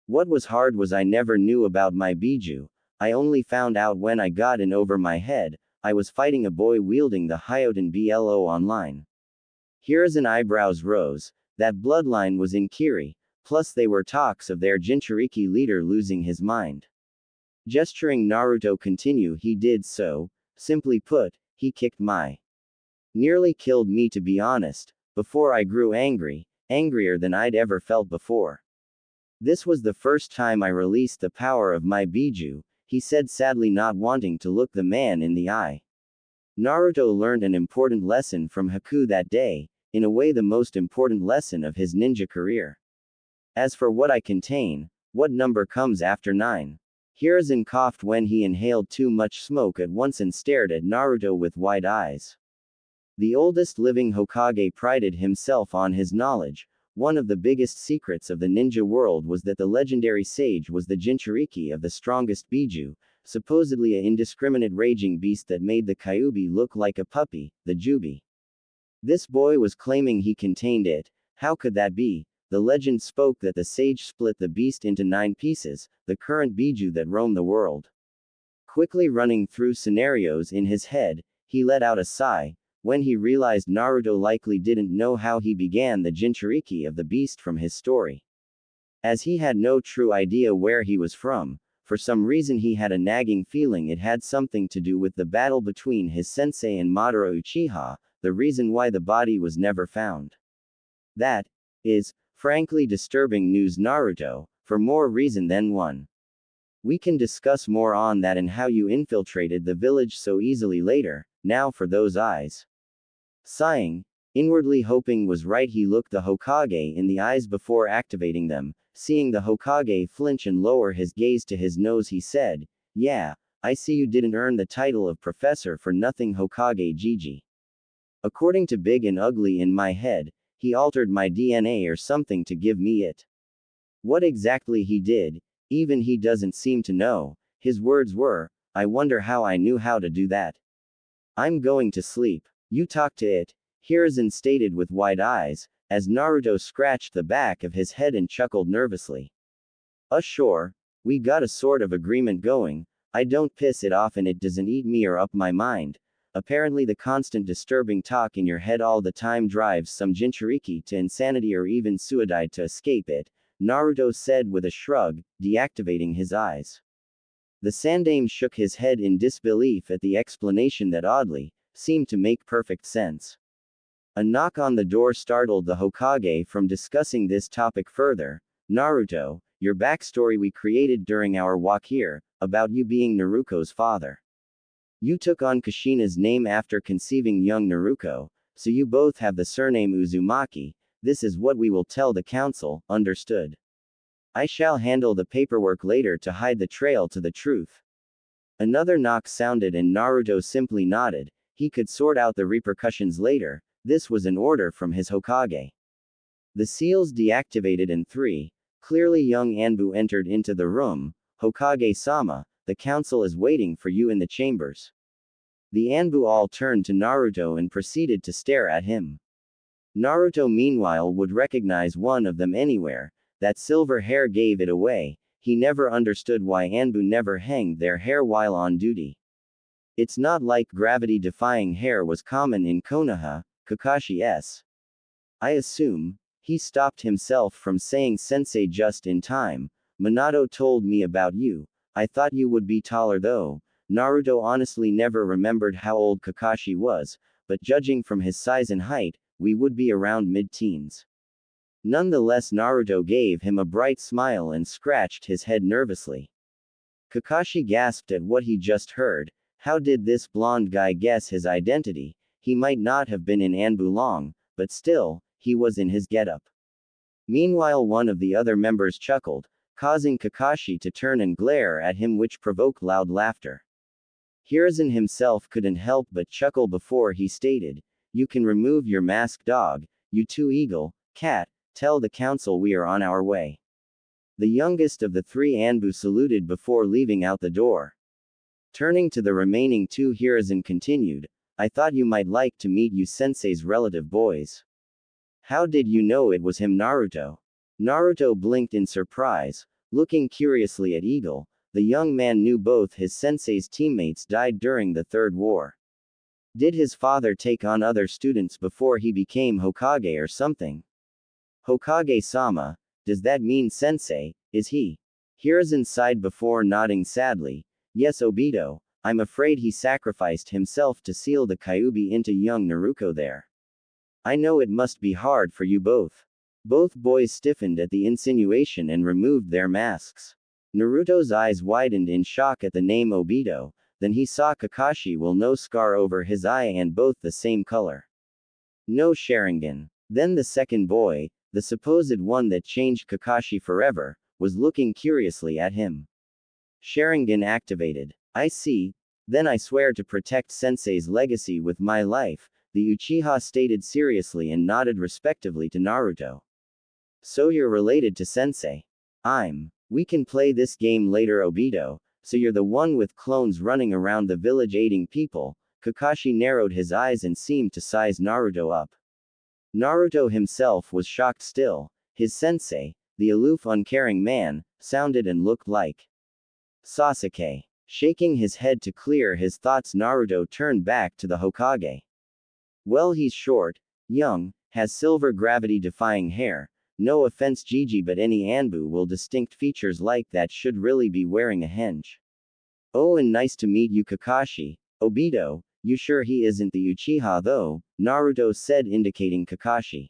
What was hard was I never knew about my Biju. I only found out when I got in over my head. I was fighting a boy wielding the Hyoten Blo online. Hiruzen eyebrows rose. That bloodline was in Kiri, plus they were talks of their Jinchuriki leader losing his mind. Gesturing Naruto continue, he did so. Simply put, he kicked my. Nearly killed me, to be honest. Before I grew angry, angrier than I'd ever felt before. This was the first time I released the power of my Biju, he said sadly, not wanting to look the man in the eye. Naruto learned an important lesson from Haku that day, in a way the most important lesson of his ninja career. As for what I contain, what number comes after 9? Hiruzen coughed when he inhaled too much smoke at once and stared at Naruto with wide eyes. The oldest living Hokage prided himself on his knowledge. One of the biggest secrets of the ninja world was that the legendary sage was the Jinchuriki of the strongest Biju, supposedly an indiscriminate raging beast that made the Kyuubi look like a puppy, the Juubi. This boy was claiming he contained it. How could that be? The legend spoke that the sage split the beast into 9 pieces, the current Biju that roam the world. Quickly running through scenarios in his head, he let out a sigh, when he realized Naruto likely didn't know how he began the Jinchuriki of the beast from his story. As he had no true idea where he was from, for some reason he had a nagging feeling it had something to do with the battle between his sensei and Madara Uchiha, the reason why the body was never found. That is, frankly, disturbing news, Naruto, for more reason than one. We can discuss more on that and how you infiltrated the village so easily later. Now for those eyes. Sighing, inwardly hoping was right, he looked the Hokage in the eyes before activating them. Seeing the Hokage flinch and lower his gaze to his nose, he said, yeah, I see you didn't earn the title of professor for nothing, Hokage Gigi. According to Big and Ugly in my head, he altered my DNA or something to give me it. What exactly he did, even he doesn't seem to know. His words were, I wonder how I knew how to do that. I'm going to sleep. You talk to it, Hiruzen stated with wide eyes, as Naruto scratched the back of his head and chuckled nervously. Sure, we got a sort of agreement going. I don't piss it off and it doesn't eat me or up my mind. Apparently the constant disturbing talk in your head all the time drives some Jinchuriki to insanity or even suicide to escape it, Naruto said with a shrug, deactivating his eyes. The Sandaime shook his head in disbelief at the explanation that oddly seemed to make perfect sense. A knock on the door startled the Hokage from discussing this topic further. Naruto, your backstory we created during our walk here, about you being Naruto's father. You took on Kushina's name after conceiving young Naruto, So you both have the surname Uzumaki. This is what we will tell the council, understood? I shall handle the paperwork later to hide the trail to the truth. Another knock sounded and Naruto simply nodded. He could sort out the repercussions later. This was an order from his Hokage. The seals deactivated and 3. Clearly young Anbu entered into the room. Hokage-sama, the council is waiting for you in the chambers. The Anbu all turned to Naruto and proceeded to stare at him. Naruto meanwhile would recognize one of them anywhere. That silver hair gave it away. He never understood why Anbu never hanged their hair while on duty. It's not like gravity-defying hair was common in Konoha, Kakashi's. I assume. He stopped himself from saying sensei just in time. Minato told me about you. I thought you would be taller though. Naruto honestly never remembered how old Kakashi was, but judging from his size and height, we would be around mid-teens. Nonetheless, Naruto gave him a bright smile and scratched his head nervously. Kakashi gasped at what he just heard. How did this blonde guy guess his identity? He might not have been in Anbu long, but still, he was in his getup. Meanwhile, one of the other members chuckled, causing Kakashi to turn and glare at him, which provoked loud laughter. Hiruzen himself couldn't help but chuckle before he stated, "You can remove your mask, dog. You too, Eagle, Cat, tell the council we are on our way." The youngest of the 3 Anbu saluted before leaving out the door. Turning to the remaining 2, Hiruzen continued, "I thought you might like to meet you sensei's relative boys." "How did you know it was him, Naruto?" Naruto blinked in surprise, looking curiously at Eagle. The young man knew both his sensei's teammates died during the Third War. Did his father take on other students before he became Hokage or something? Hokage-sama, does that mean sensei, is he? Hiruzen sighed before nodding sadly. Yes, Obito, I'm afraid he sacrificed himself to seal the Kyuubi into young Naruto there. I know it must be hard for you both. Both boys stiffened at the insinuation and removed their masks. Naruto's eyes widened in shock at the name Obito, then he saw Kakashi with no scar over his eye and both the same color. No Sharingan. Then the second boy, the supposed one that changed Kakashi forever, was looking curiously at him. Sharingan activated. I see. Then I swear to protect Sensei's legacy with my life, the Uchiha stated seriously and nodded respectively to Naruto. So you're related to Sensei? We can play this game later, Obito, so you're the one with clones running around the village aiding people. Kakashi narrowed his eyes and seemed to size Naruto up. Naruto himself was shocked still. His sensei, the aloof uncaring man, sounded and looked like Sasuke. Shaking his head to clear his thoughts, Naruto turned back to the Hokage. Well, he's short, young, has silver gravity-defying hair. No offense, Gigi, but any Anbu with distinct features like that should really be wearing a henge. Oh, and nice to meet you, Kakashi. Obito, you sure he isn't the Uchiha though? Naruto said, indicating Kakashi.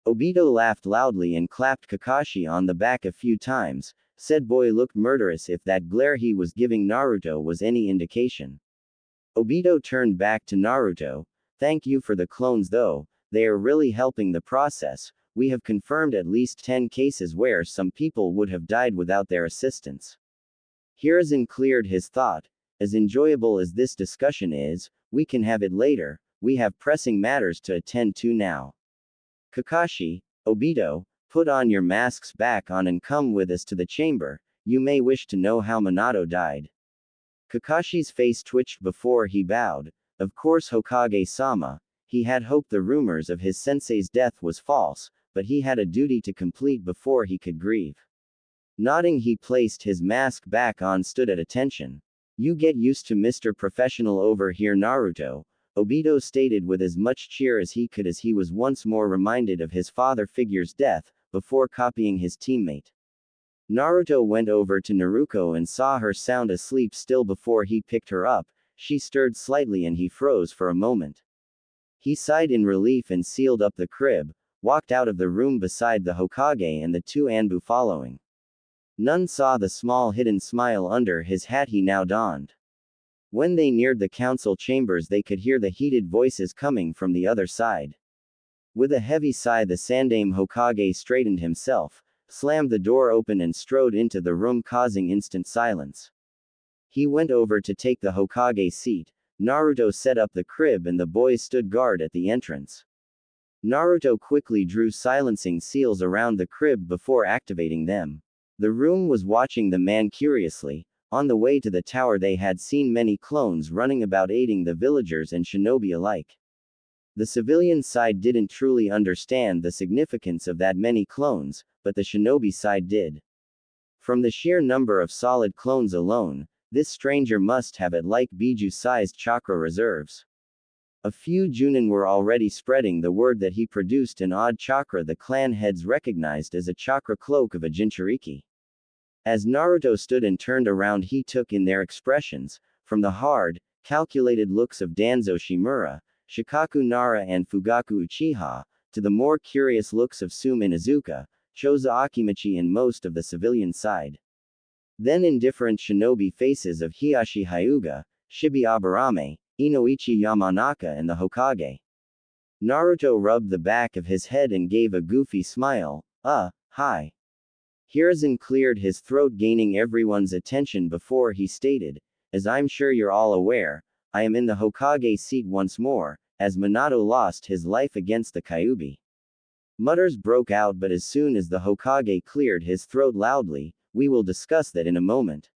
Obito laughed loudly and clapped Kakashi on the back a few times. Said boy looked murderous if that glare he was giving Naruto was any indication. Obito turned back to Naruto. Thank you for the clones though, they are really helping the process. We have confirmed at least 10 cases where some people would have died without their assistance. Hiruzen cleared his thought. As enjoyable as this discussion is, we can have it later, we have pressing matters to attend to now. Kakashi, Obito, put on your masks back on and come with us to the chamber, you may wish to know how Minato died. Kakashi's face twitched before he bowed. Of course, Hokage-sama. He had hoped the rumors of his sensei's death was false, but he had a duty to complete before he could grieve. Nodding, he placed his mask back on, stood at attention. You get used to Mr. Professional over here, Naruto, Obito stated with as much cheer as he could, as he was once more reminded of his father figure's death, before copying his teammate. Naruto went over to Naruko and saw her sound asleep still before he picked her up. She stirred slightly and he froze for a moment. He sighed in relief and sealed up the crib, walked out of the room beside the Hokage and the 2 Anbu following. None saw the small hidden smile under his hat he now donned. When they neared the council chambers, they could hear the heated voices coming from the other side. With a heavy sigh, the Sandaime Hokage straightened himself, slammed the door open and strode into the room, causing instant silence. He went over to take the Hokage seat. Naruto set up the crib and the boys stood guard at the entrance. Naruto quickly drew silencing seals around the crib before activating them. The room was watching the man curiously. On the way to the tower, they had seen many clones running about, aiding the villagers and shinobi alike. The civilian side didn't truly understand the significance of that many clones, but the shinobi side did. From the sheer number of solid clones alone, this stranger must have at like Biju-sized chakra reserves. A few Junin were already spreading the word that he produced an odd chakra the clan heads recognized as a chakra cloak of a Jinchuriki. As Naruto stood and turned around, he took in their expressions, from the hard, calculated looks of Danzo Shimura, Shikaku Nara and Fugaku Uchiha, to the more curious looks of Sum Inuzuka, Choza Akimachi and most of the civilian side. Then indifferent shinobi faces of Hiyashi Hyuga, Shibi Aburame, Inoichi Yamanaka and the Hokage. Naruto rubbed the back of his head and gave a goofy smile. Hi. Hiruzen cleared his throat, gaining everyone's attention before he stated, as I'm sure you're all aware, I am in the Hokage seat once more, as Minato lost his life against the Kyuubi. Mutters broke out, but as soon as the Hokage cleared his throat loudly, we will discuss that in a moment.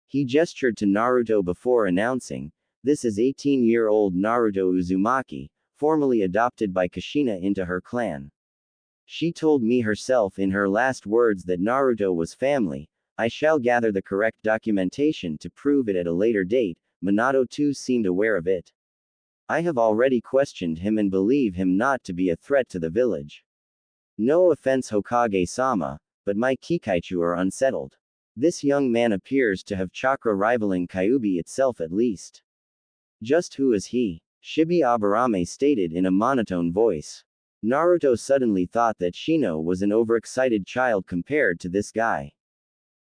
He gestured to Naruto before announcing, this is 18-year-old Naruto Uzumaki, formally adopted by Kushina into her clan. She told me herself in her last words that Naruto was family. I shall gather the correct documentation to prove it at a later date. Minato too seemed aware of it. I have already questioned him and believe him not to be a threat to the village. No offense, Hokage-sama, but my Kikaichu are unsettled. This young man appears to have chakra rivaling Kyuubi itself at least. Just who is he? Shibi Aburame stated in a monotone voice. Naruto suddenly thought that Shino was an overexcited child compared to this guy.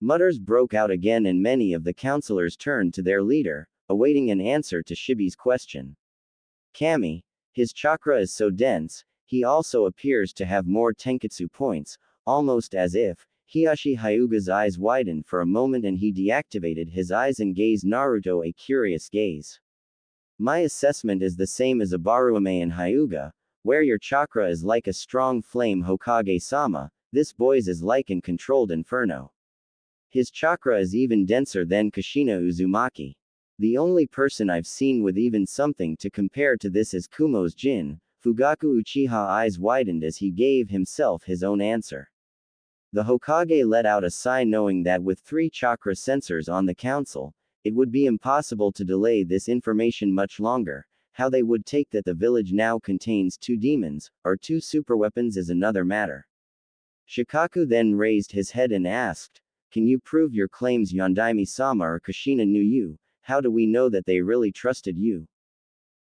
Mutters broke out again and many of the counselors turned to their leader, awaiting an answer to Shibi's question. Kami, his chakra is so dense, he also appears to have more tenketsu points, almost as if. Hiyashi Hyuga's eyes widened for a moment and he deactivated his eyes and gazed Naruto a curious gaze. My assessment is the same as Aburame and Hyuga, where your chakra is like a strong flame, Hokage-sama, this boy's is like an controlled inferno. His chakra is even denser than Kushina Uzumaki. The only person I've seen with even something to compare to this is Kumo's Jin. Fugaku Uchiha eyes widened as he gave himself his own answer. The Hokage let out a sigh, knowing that with 3 chakra sensors on the council, it would be impossible to delay this information much longer. How they would take that the village now contains 2 demons, or 2 superweapons is another matter. Shikaku then raised his head and asked, can you prove your claims, Yondaime-sama or Kushina knew you? How do we know that they really trusted you?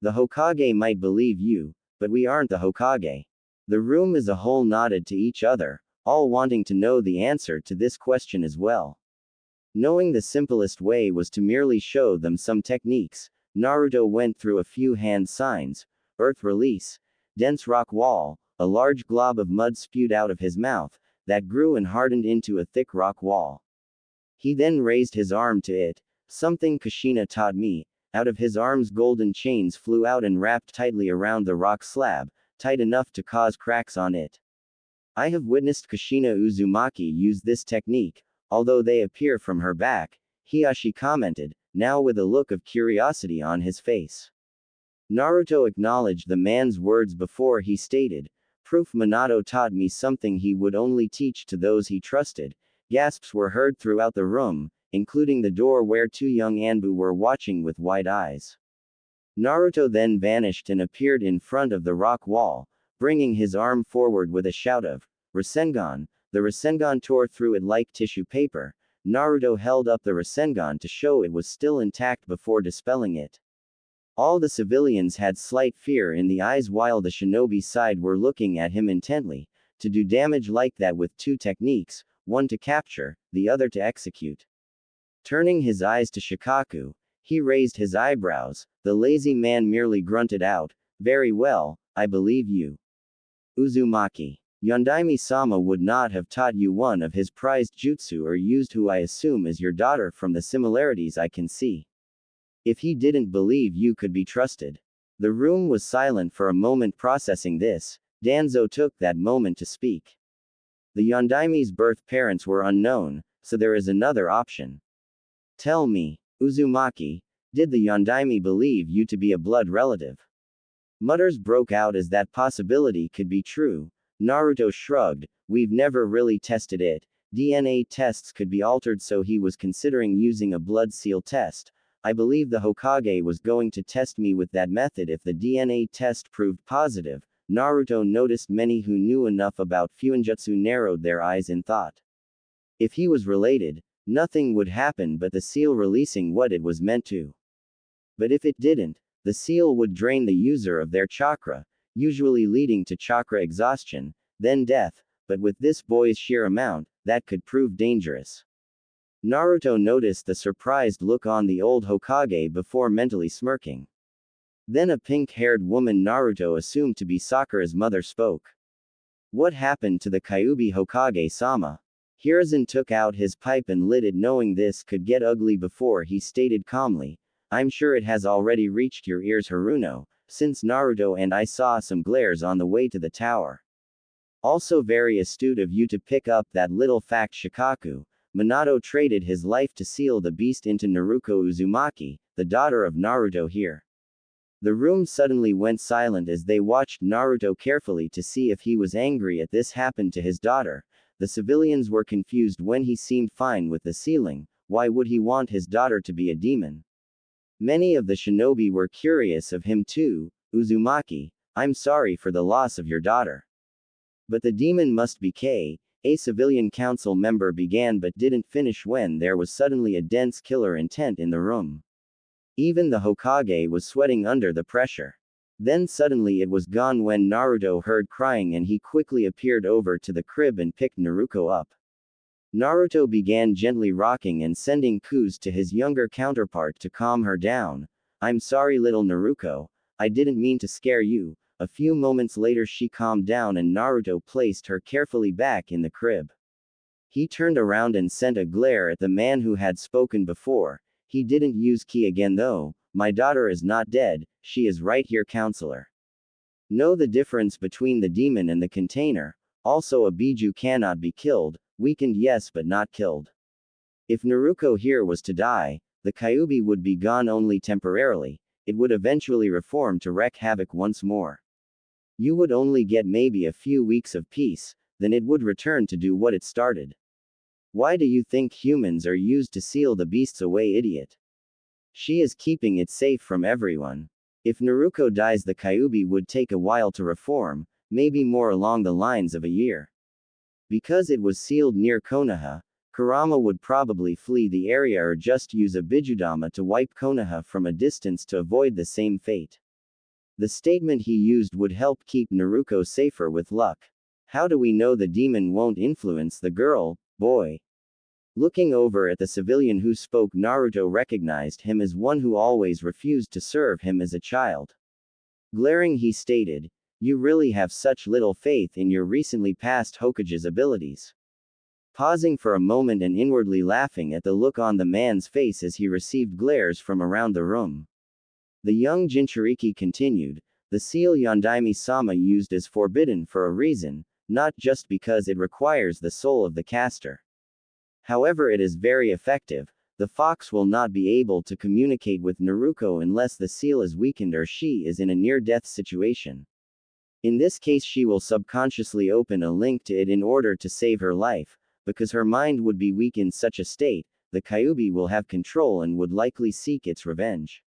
The Hokage might believe you, but we aren't the Hokage. The room as a whole nodded to each other, all wanting to know the answer to this question as well. Knowing the simplest way was to merely show them some techniques, Naruto went through a few hand signs, earth release, dense rock wall, a large glob of mud spewed out of his mouth, that grew and hardened into a thick rock wall. He then raised his arm to it, something Kushina taught me, out of his arms golden chains flew out and wrapped tightly around the rock slab, tight enough to cause cracks on it. I have witnessed Kushina Uzumaki use this technique, although they appear from her back, Hiyashi commented, now with a look of curiosity on his face. Naruto acknowledged the man's words before he stated, proof Minato taught me something he would only teach to those he trusted. Gasps were heard throughout the room, including the door where 2 young Anbu were watching with wide eyes. Naruto then vanished and appeared in front of the rock wall, bringing his arm forward with a shout of, Rasengan. The Rasengan tore through it like tissue paper. Naruto held up the Rasengan to show it was still intact before dispelling it. All the civilians had slight fear in the eyes while the shinobi side were looking at him intently. To do damage like that with 2 techniques, one to capture, the other to execute. Turning his eyes to Shikaku, He raised his eyebrows. The lazy man merely grunted out, "Very well, I believe you. Uzumaki. Yondaime-sama would not have taught you one of his prized jutsu or used who I assume is your daughter from the similarities I can see. If he didn't believe you could be trusted." The room was silent for a moment processing this. Danzo took that moment to speak. The Yondaime's birth parents were unknown, so there is another option. Tell me, Uzumaki, did the Yondaime believe you to be a blood relative? Mutters broke out as that possibility could be true. Naruto shrugged, "We've never really tested it. DNA tests could be altered, so he was considering using a blood seal test. I believe the Hokage was going to test me with that method if the DNA test proved positive." Naruto noticed many who knew enough about Fuinjutsu narrowed their eyes in thought. If he was related, nothing would happen but the seal releasing what it was meant to. But if it didn't, the seal would drain the user of their chakra, usually leading to chakra exhaustion, then death, but with this boy's sheer amount, that could prove dangerous. Naruto noticed the surprised look on the old Hokage before mentally smirking. Then a pink-haired woman Naruto assumed to be Sakura's mother spoke. "What happened to the Kyuubi Hokage-sama?" Hiruzen took out his pipe and lit it, knowing this could get ugly before he stated calmly, "I'm sure it has already reached your ears, Haruno, since Naruto and I saw some glares on the way to the tower. Also very astute of you to pick up that little fact. Shikaku, Minato traded his life to seal the beast into Naruko Uzumaki, the daughter of Naruto here." The room suddenly went silent as they watched Naruto carefully to see if he was angry at this happened to his daughter. The civilians were confused when he seemed fine with the sealing. Why would he want his daughter to be a demon? Many of the shinobi were curious of him too. "Uzumaki, I'm sorry for the loss of your daughter. But the demon must be K." A civilian council member began but didn't finish when there was suddenly a dense killer intent in the room. Even the Hokage was sweating under the pressure. Then suddenly it was gone when Naruto heard crying and he quickly appeared over to the crib and picked Naruto up. Naruto began gently rocking and sending coups to his younger counterpart to calm her down. "I'm sorry, little Naruto. I didn't mean to scare you." A few moments later she calmed down and Naruto placed her carefully back in the crib. He turned around and sent a glare at the man who had spoken before. He didn't use ki again though. "My daughter is not dead, she is right here, counselor. Know the difference between the demon and the container. Also a Biju cannot be killed, weakened yes but not killed. If Naruko here was to die, the Kyuubi would be gone only temporarily, it would eventually reform to wreak havoc once more. You would only get maybe a few weeks of peace, then it would return to do what it started. Why do you think humans are used to seal the beasts away, idiot? She is keeping it safe from everyone. If Naruko dies, the Kyuubi would take a while to reform, maybe more along the lines of a year. Because it was sealed near Konoha, Kurama would probably flee the area or just use a Bijudama to wipe Konoha from a distance to avoid the same fate. The statement he used would help keep Naruko safer with luck. How do we know the demon won't influence the girl, boy? Looking over at the civilian who spoke, Naruto recognized him as one who always refused to serve him as a child. Glaring, he stated, "You really have such little faith in your recently passed Hokage's abilities." Pausing for a moment and inwardly laughing at the look on the man's face as he received glares from around the room. The young Jinchuriki continued, "The seal Yondaime-sama used is forbidden for a reason, not just because it requires the soul of the caster. However, it is very effective. The fox will not be able to communicate with Naruko unless the seal is weakened or she is in a near-death situation. In this case, she will subconsciously open a link to it in order to save her life, because her mind would be weak in such a state. The Kyuubi will have control and would likely seek its revenge."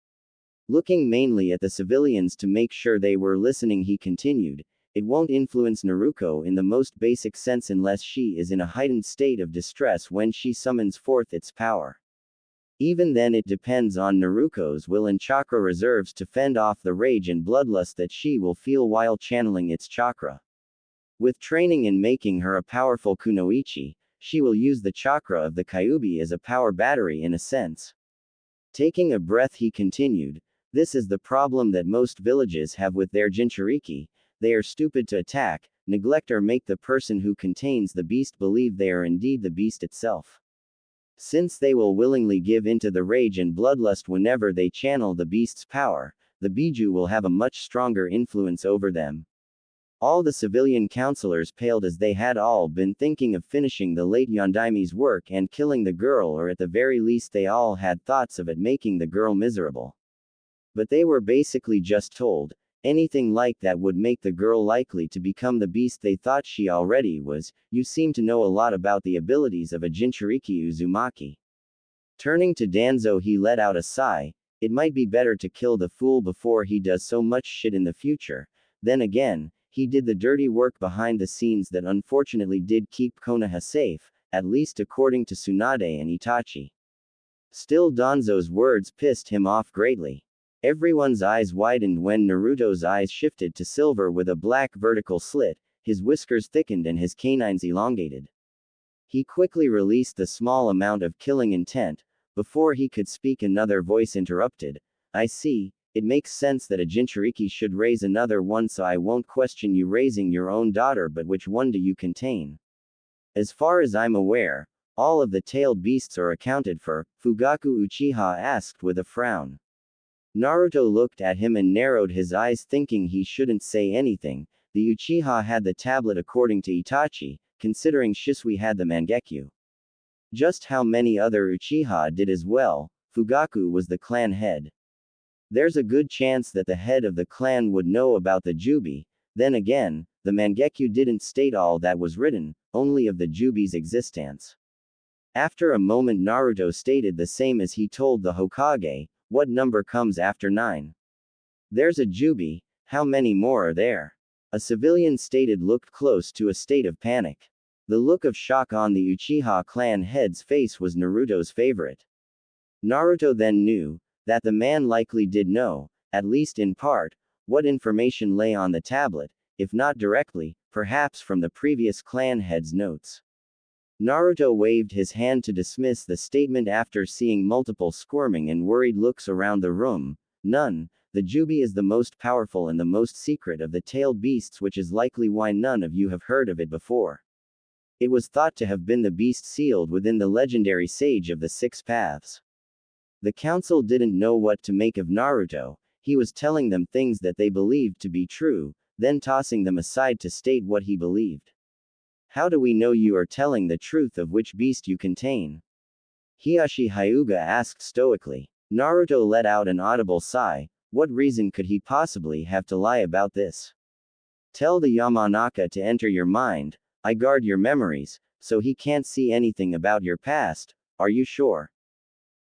Looking mainly at the civilians to make sure they were listening, he continued, "It won't influence Naruko in the most basic sense unless she is in a heightened state of distress when she summons forth its power. Even then it depends on Naruko's will and chakra reserves to fend off the rage and bloodlust that she will feel while channeling its chakra. With training in making her a powerful kunoichi, she will use the chakra of the Kyuubi as a power battery in a sense. Taking a breath, he continued, "This is the problem that most villages have with their Jinchuriki. They are stupid to attack, neglect or make the person who contains the beast believe they are indeed the beast itself. Since they will willingly give into the rage and bloodlust whenever they channel the beast's power, the Biju will have a much stronger influence over them." All the civilian councillors paled as they had all been thinking of finishing the late Yondaimi's work and killing the girl, or at the very least they all had thoughts of it making the girl miserable. But they were basically just told, anything like that would make the girl likely to become the beast they thought she already was. "You seem to know a lot about the abilities of a Jinchuriki Uzumaki." Turning to Danzo, he let out a sigh. It might be better to kill the fool before he does so much shit in the future. Then again, he did the dirty work behind the scenes that unfortunately did keep Konoha safe, at least according to Tsunade and Itachi. Still, Danzo's words pissed him off greatly. Everyone's eyes widened when Naruto's eyes shifted to silver with a black vertical slit, his whiskers thickened and his canines elongated. He quickly released the small amount of killing intent. Before he could speak, another voice interrupted. "I see. It makes sense that a Jinchuriki should raise another one, so I won't question you raising your own daughter, but which one do you contain?" "As far as I'm aware, all of the tailed beasts are accounted for," Fugaku Uchiha asked with a frown. Naruto looked at him and narrowed his eyes, thinking he shouldn't say anything. The Uchiha had the tablet according to Itachi, considering Shisui had the Mangekyu. Just how many other Uchiha did as well. Fugaku was the clan head. There's a good chance that the head of the clan would know about the Juubi. Then again, the Mangekyu didn't state all that was written, only of the Juubi's existence. After a moment, Naruto stated the same as he told the Hokage. "What number comes after 9? "There's a Juubi. How many more are there?" A civilian stated, looked close to a state of panic. The look of shock on the Uchiha clan head's face was Naruto's favorite. Naruto then knew that the man likely did know, at least in part, what information lay on the tablet, if not directly, perhaps from the previous clan head's notes. Naruto waved his hand to dismiss the statement after seeing multiple squirming and worried looks around the room. "None. The Juubi is the most powerful and the most secret of the tailed beasts, which is likely why none of you have heard of it before. It was thought to have been the beast sealed within the legendary Sage of the Six Paths." The council didn't know what to make of Naruto. He was telling them things that they believed to be true, then tossing them aside to state what he believed. "How do we know you are telling the truth of which beast you contain?" Hiashi Hyuga asked stoically. Naruto let out an audible sigh. What reason could he possibly have to lie about this? "Tell the Yamanaka to enter your mind. I guard your memories, so he can't see anything about your past. Are you sure?"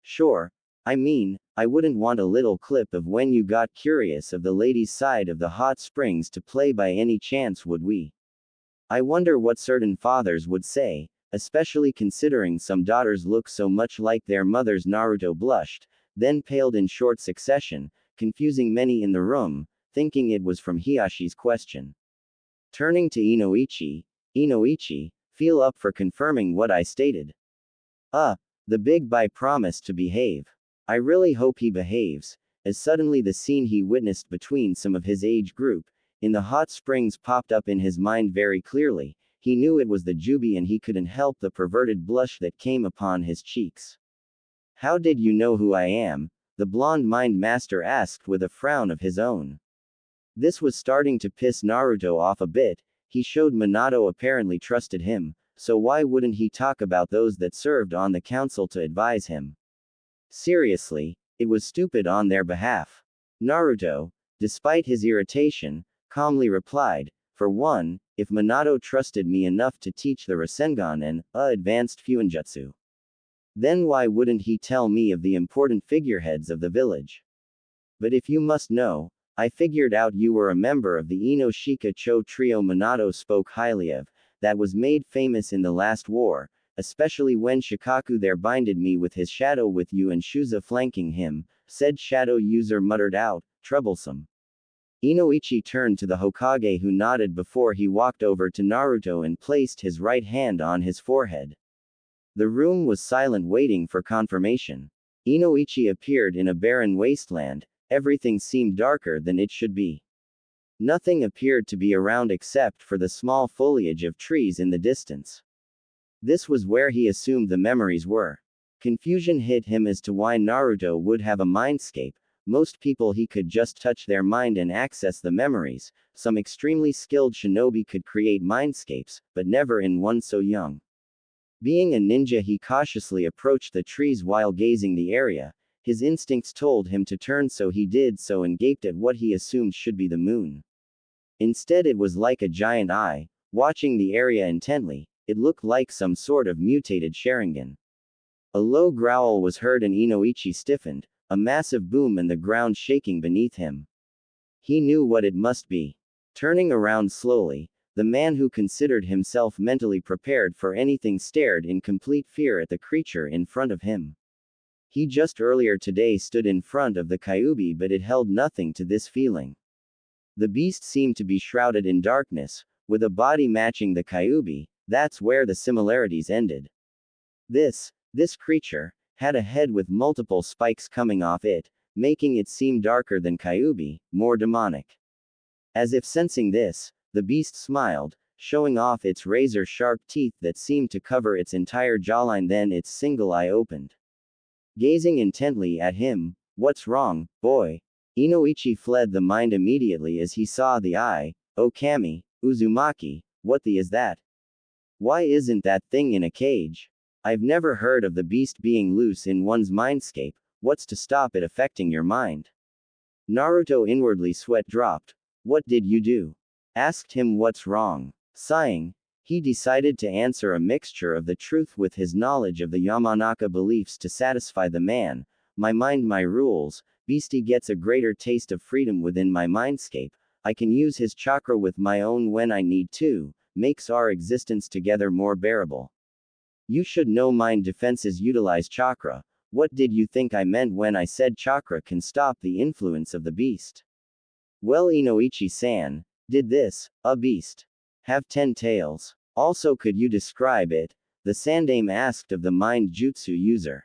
"Sure. I mean, I wouldn't want a little clip of when you got curious of the lady's side of the hot springs to play by any chance, would we? I wonder what certain fathers would say, especially considering some daughters look so much like their mothers." Naruto blushed, then paled in short succession, confusing many in the room, thinking it was from Hiashi's question. Turning to Inoichi, "Inoichi, feel up for confirming what I stated?" The big boy promised to behave. I really hope he behaves." As suddenly the scene he witnessed between some of his age group in the hot springs popped up in his mind very clearly. He knew it was the Juubi and he couldn't help the perverted blush that came upon his cheeks. "How did you know who I am?" the blonde mind master asked with a frown of his own. This was starting to piss Naruto off a bit. He showed Minato apparently trusted him, so why wouldn't he talk about those that served on the council to advise him? Seriously, it was stupid on their behalf. Naruto, despite his irritation, calmly replied, "For one, if Minato trusted me enough to teach the Rasengan and advanced Fuinjutsu, then why wouldn't he tell me of the important figureheads of the village? But if you must know, I figured out you were a member of the Inoshika Cho trio Minato spoke highly of, that was made famous in the last war, especially when Shikaku there binded me with his shadow with you and Shuza flanking him," said shadow user muttered out, "Troublesome." Inoichi turned to the Hokage who nodded before he walked over to Naruto and placed his right hand on his forehead. The room was silent waiting for confirmation. Inoichi appeared in a barren wasteland. Everything seemed darker than it should be. Nothing appeared to be around except for the small foliage of trees in the distance. This was where he assumed the memories were. Confusion hit him as to why Naruto would have a mindscape. Most people he could just touch their mind and access the memories. Some extremely skilled shinobi could create mindscapes, but never in one so young. Being a ninja, he cautiously approached the trees while gazing the area. His instincts told him to turn, so he did so and gaped at what he assumed should be the moon. Instead, it was like a giant eye, watching the area intently. It looked like some sort of mutated Sharingan. A low growl was heard and Inoichi stiffened, a massive boom and the ground shaking beneath him. He knew what it must be. Turning around slowly, the man who considered himself mentally prepared for anything stared in complete fear at the creature in front of him. He just earlier today stood in front of the Kyuubi, but it held nothing to this feeling. The beast seemed to be shrouded in darkness, with a body matching the Kyuubi. That's where the similarities ended. This creature had a head with multiple spikes coming off it, making it seem darker than Kyuubi, more demonic. As if sensing this, the beast smiled, showing off its razor-sharp teeth that seemed to cover its entire jawline. Then its single eye opened. Gazing intently at him, "What's wrong, boy?" Inoichi fled the mind immediately as he saw the eye. "Oh Kami, Uzumaki, what the is that? Why isn't that thing in a cage? I've never heard of the beast being loose in one's mindscape. What's to stop it affecting your mind?" Naruto inwardly sweat dropped. "What did you do?" Asked him what's wrong. Sighing, he decided to answer a mixture of the truth with his knowledge of the Yamanaka beliefs to satisfy the man. "My mind, my rules. Beastie gets a greater taste of freedom within my mindscape. I can use his chakra with my own when I need to. Makes our existence together more bearable. You should know mind defenses utilize chakra. What did you think I meant when I said chakra can stop the influence of the beast?" "Well, Inoichi-san, did this, a beast, have 10 tails? Also, could you describe it?" the Sandaime asked of the mind jutsu user.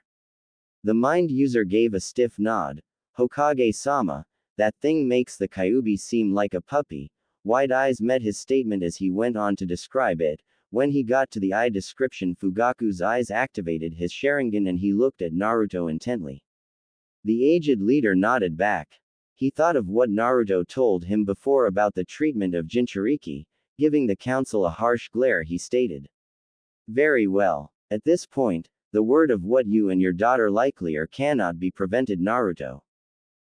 The mind user gave a stiff nod. "Hokage-sama, that thing makes the Kyuubi seem like a puppy." Wide eyes met his statement as he went on to describe it. When he got to the eye description, Fugaku's eyes activated his Sharingan and he looked at Naruto intently. The aged leader nodded back. He thought of what Naruto told him before about the treatment of Jinchuriki. Giving the council a harsh glare, he stated, "Very well. At this point, the word of what you and your daughter likely or cannot be prevented, Naruto.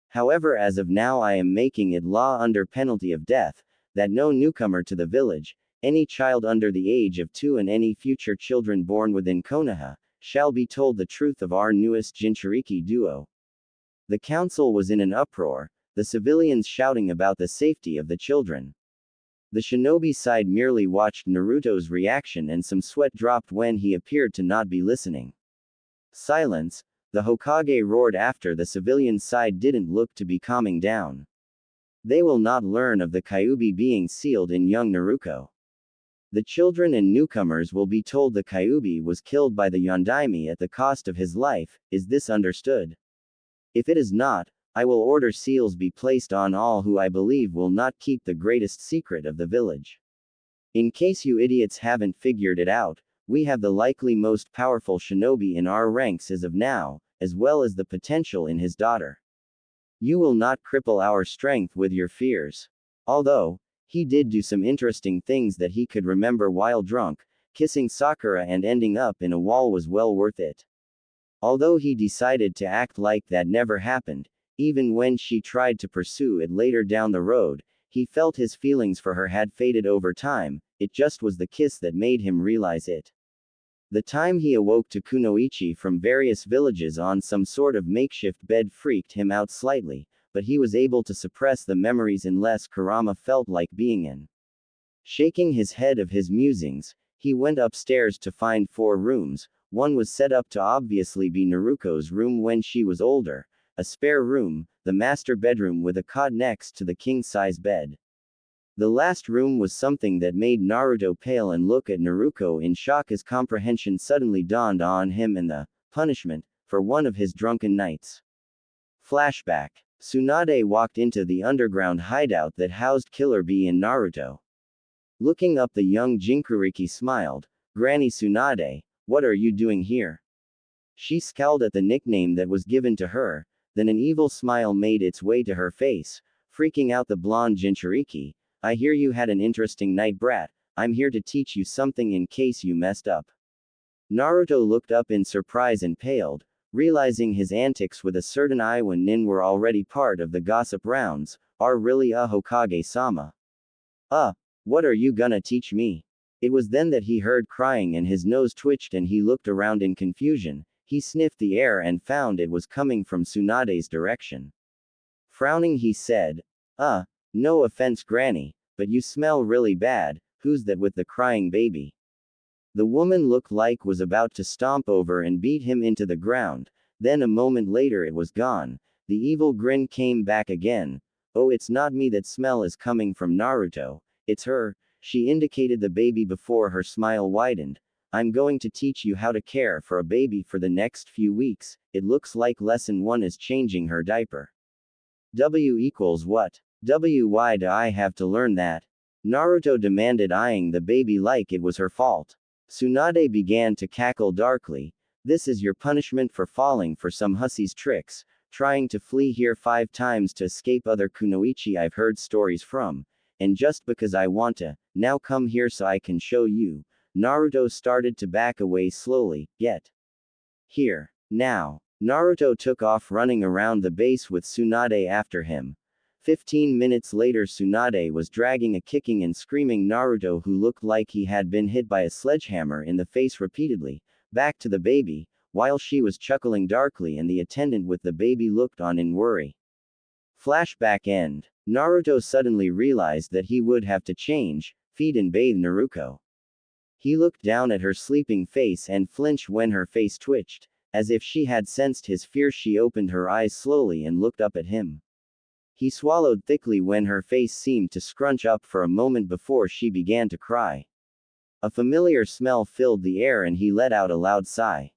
However, as of now I am making it law under penalty of death, that no newcomer to the village, any child under the age of 2 and any future children born within Konoha, shall be told the truth of our newest Jinchuriki duo." The council was in an uproar, the civilians shouting about the safety of the children. The shinobi side merely watched Naruto's reaction and some sweat dropped when he appeared to not be listening. "Silence," the Hokage roared after the civilian side didn't look to be calming down. "They will not learn of the Kyuubi being sealed in young Naruto. The children and newcomers will be told the Kyuubi was killed by the Yondaime at the cost of his life. Is this understood? If it is not, I will order seals be placed on all who I believe will not keep the greatest secret of the village. In case you idiots haven't figured it out, we have the likely most powerful shinobi in our ranks as of now, as well as the potential in his daughter. You will not cripple our strength with your fears." Although he did do some interesting things that he could remember while drunk, kissing Sakura and ending up in a wall was well worth it. Although he decided to act like that never happened, even when she tried to pursue it later down the road, he felt his feelings for her had faded over time. It just was the kiss that made him realize it. The time he awoke to kunoichi from various villages on some sort of makeshift bed freaked him out slightly, but he was able to suppress the memories unless Kurama felt like being in. Shaking his head of his musings, he went upstairs to find 4 rooms. One was set up to obviously be Naruto's room when she was older, a spare room, the master bedroom with a cot next to the king-size bed. The last room was something that made Naruto pale and look at Naruto in shock as comprehension suddenly dawned on him and the punishment for one of his drunken nights. Flashback. Tsunade walked into the underground hideout that housed Killer Bee and Naruto. Looking up, the young Jinchuriki smiled. Granny Tsunade, what are you doing here? She scowled at the nickname that was given to her, then an evil smile made its way to her face, freaking out the blonde Jinchuriki. I hear you had an interesting night, brat. I'm here to teach you something in case you messed up. Naruto looked up in surprise and paled, realizing his antics with a certain Iwan Nin were already part of the gossip rounds. Are really a Hokage-sama? What are you gonna teach me? It was then that he heard crying and his nose twitched and he looked around in confusion. He sniffed the air and found it was coming from Tsunade's direction. Frowning, he said, no offense, Granny, but you smell really bad. Who's that with the crying baby? The woman looked like was about to stomp over and beat him into the ground, then a moment later it was gone. The evil grin came back again. Oh, it's not me that smell is coming from, Naruto. It's her. She indicated the baby before her smile widened. I'm going to teach you how to care for a baby for the next few weeks. It looks like lesson 1 is changing her diaper. W equals what? Why do I have to learn that? Naruto demanded, eyeing the baby like it was her fault. Tsunade began to cackle darkly. This is your punishment for falling for some hussy's tricks, trying to flee here 5 times to escape other kunoichi I've heard stories from. And just because I want to, now come here so I can show you. Naruto started to back away slowly. Get here. Now. Naruto took off running around the base with Tsunade after him. 15 minutes later, Tsunade was dragging a kicking and screaming Naruto who looked like he had been hit by a sledgehammer in the face repeatedly, back to the baby, while she was chuckling darkly and the attendant with the baby looked on in worry. Flashback end. Naruto suddenly realized that he would have to change, feed and bathe Naruto. He looked down at her sleeping face and flinched when her face twitched. As if she had sensed his fear, she opened her eyes slowly and looked up at him. He swallowed thickly when her face seemed to scrunch up for a moment before she began to cry. A familiar smell filled the air and he let out a loud sigh.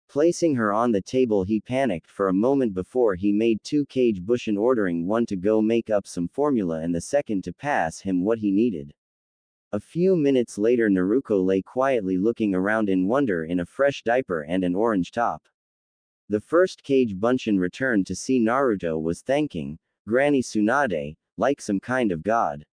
Placing her on the table, he panicked for a moment before he made 2 Kage Bushin, ordering one to go make up some formula and the second to pass him what he needed. A few minutes later, Naruto lay quietly looking around in wonder in a fresh diaper and an orange top. The first Kage Bunshin returned to see Naruto was thanking Granny Tsunade, like some kind of god.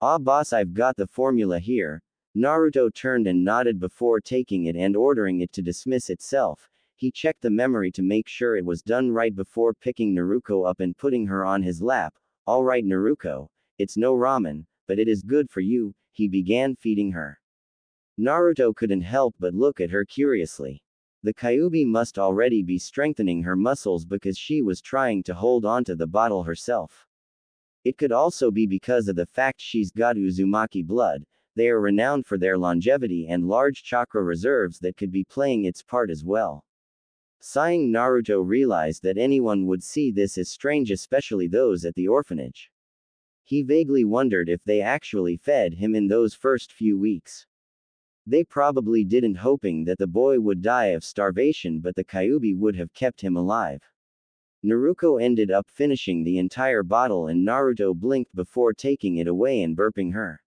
Ah, boss, I've got the formula here. Naruto turned and nodded before taking it and ordering it to dismiss itself. He checked the memory to make sure it was done right before picking Naruto up and putting her on his lap. All right, Naruto, it's no ramen, but it is good for you. He began feeding her. Naruto couldn't help but look at her curiously. The Kyuubi must already be strengthening her muscles because she was trying to hold onto the bottle herself. It could also be because of the fact she's got Uzumaki blood. They are renowned for their longevity and large chakra reserves that could be playing its part as well. Sighing, Naruto realized that anyone would see this as strange, especially those at the orphanage. He vaguely wondered if they actually fed him in those first few weeks. They probably didn't, hoping that the boy would die of starvation, but the Kyuubi would have kept him alive. Naruto ended up finishing the entire bottle and Naruto blinked before taking it away and burping her.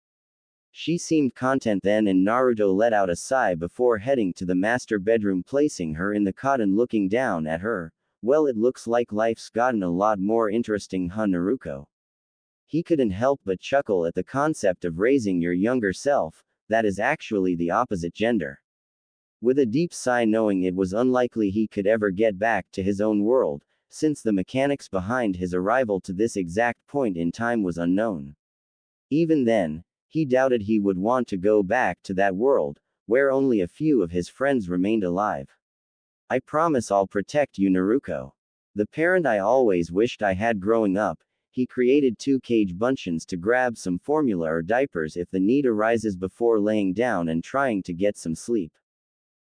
She seemed content then and Naruto let out a sigh before heading to the master bedroom, placing her in the cot and looking down at her. Well, it looks like life's gotten a lot more interesting, huh, Naruto? He couldn't help but chuckle at the concept of raising your younger self, that is actually the opposite gender. With a deep sigh, knowing it was unlikely he could ever get back to his own world, since the mechanics behind his arrival to this exact point in time was unknown. Even then, he doubted he would want to go back to that world, where only a few of his friends remained alive. I promise I'll protect you, Naruto. The parent I always wished I had growing up. He created 2 Kage Bunshins to grab some formula or diapers if the need arises before laying down and trying to get some sleep.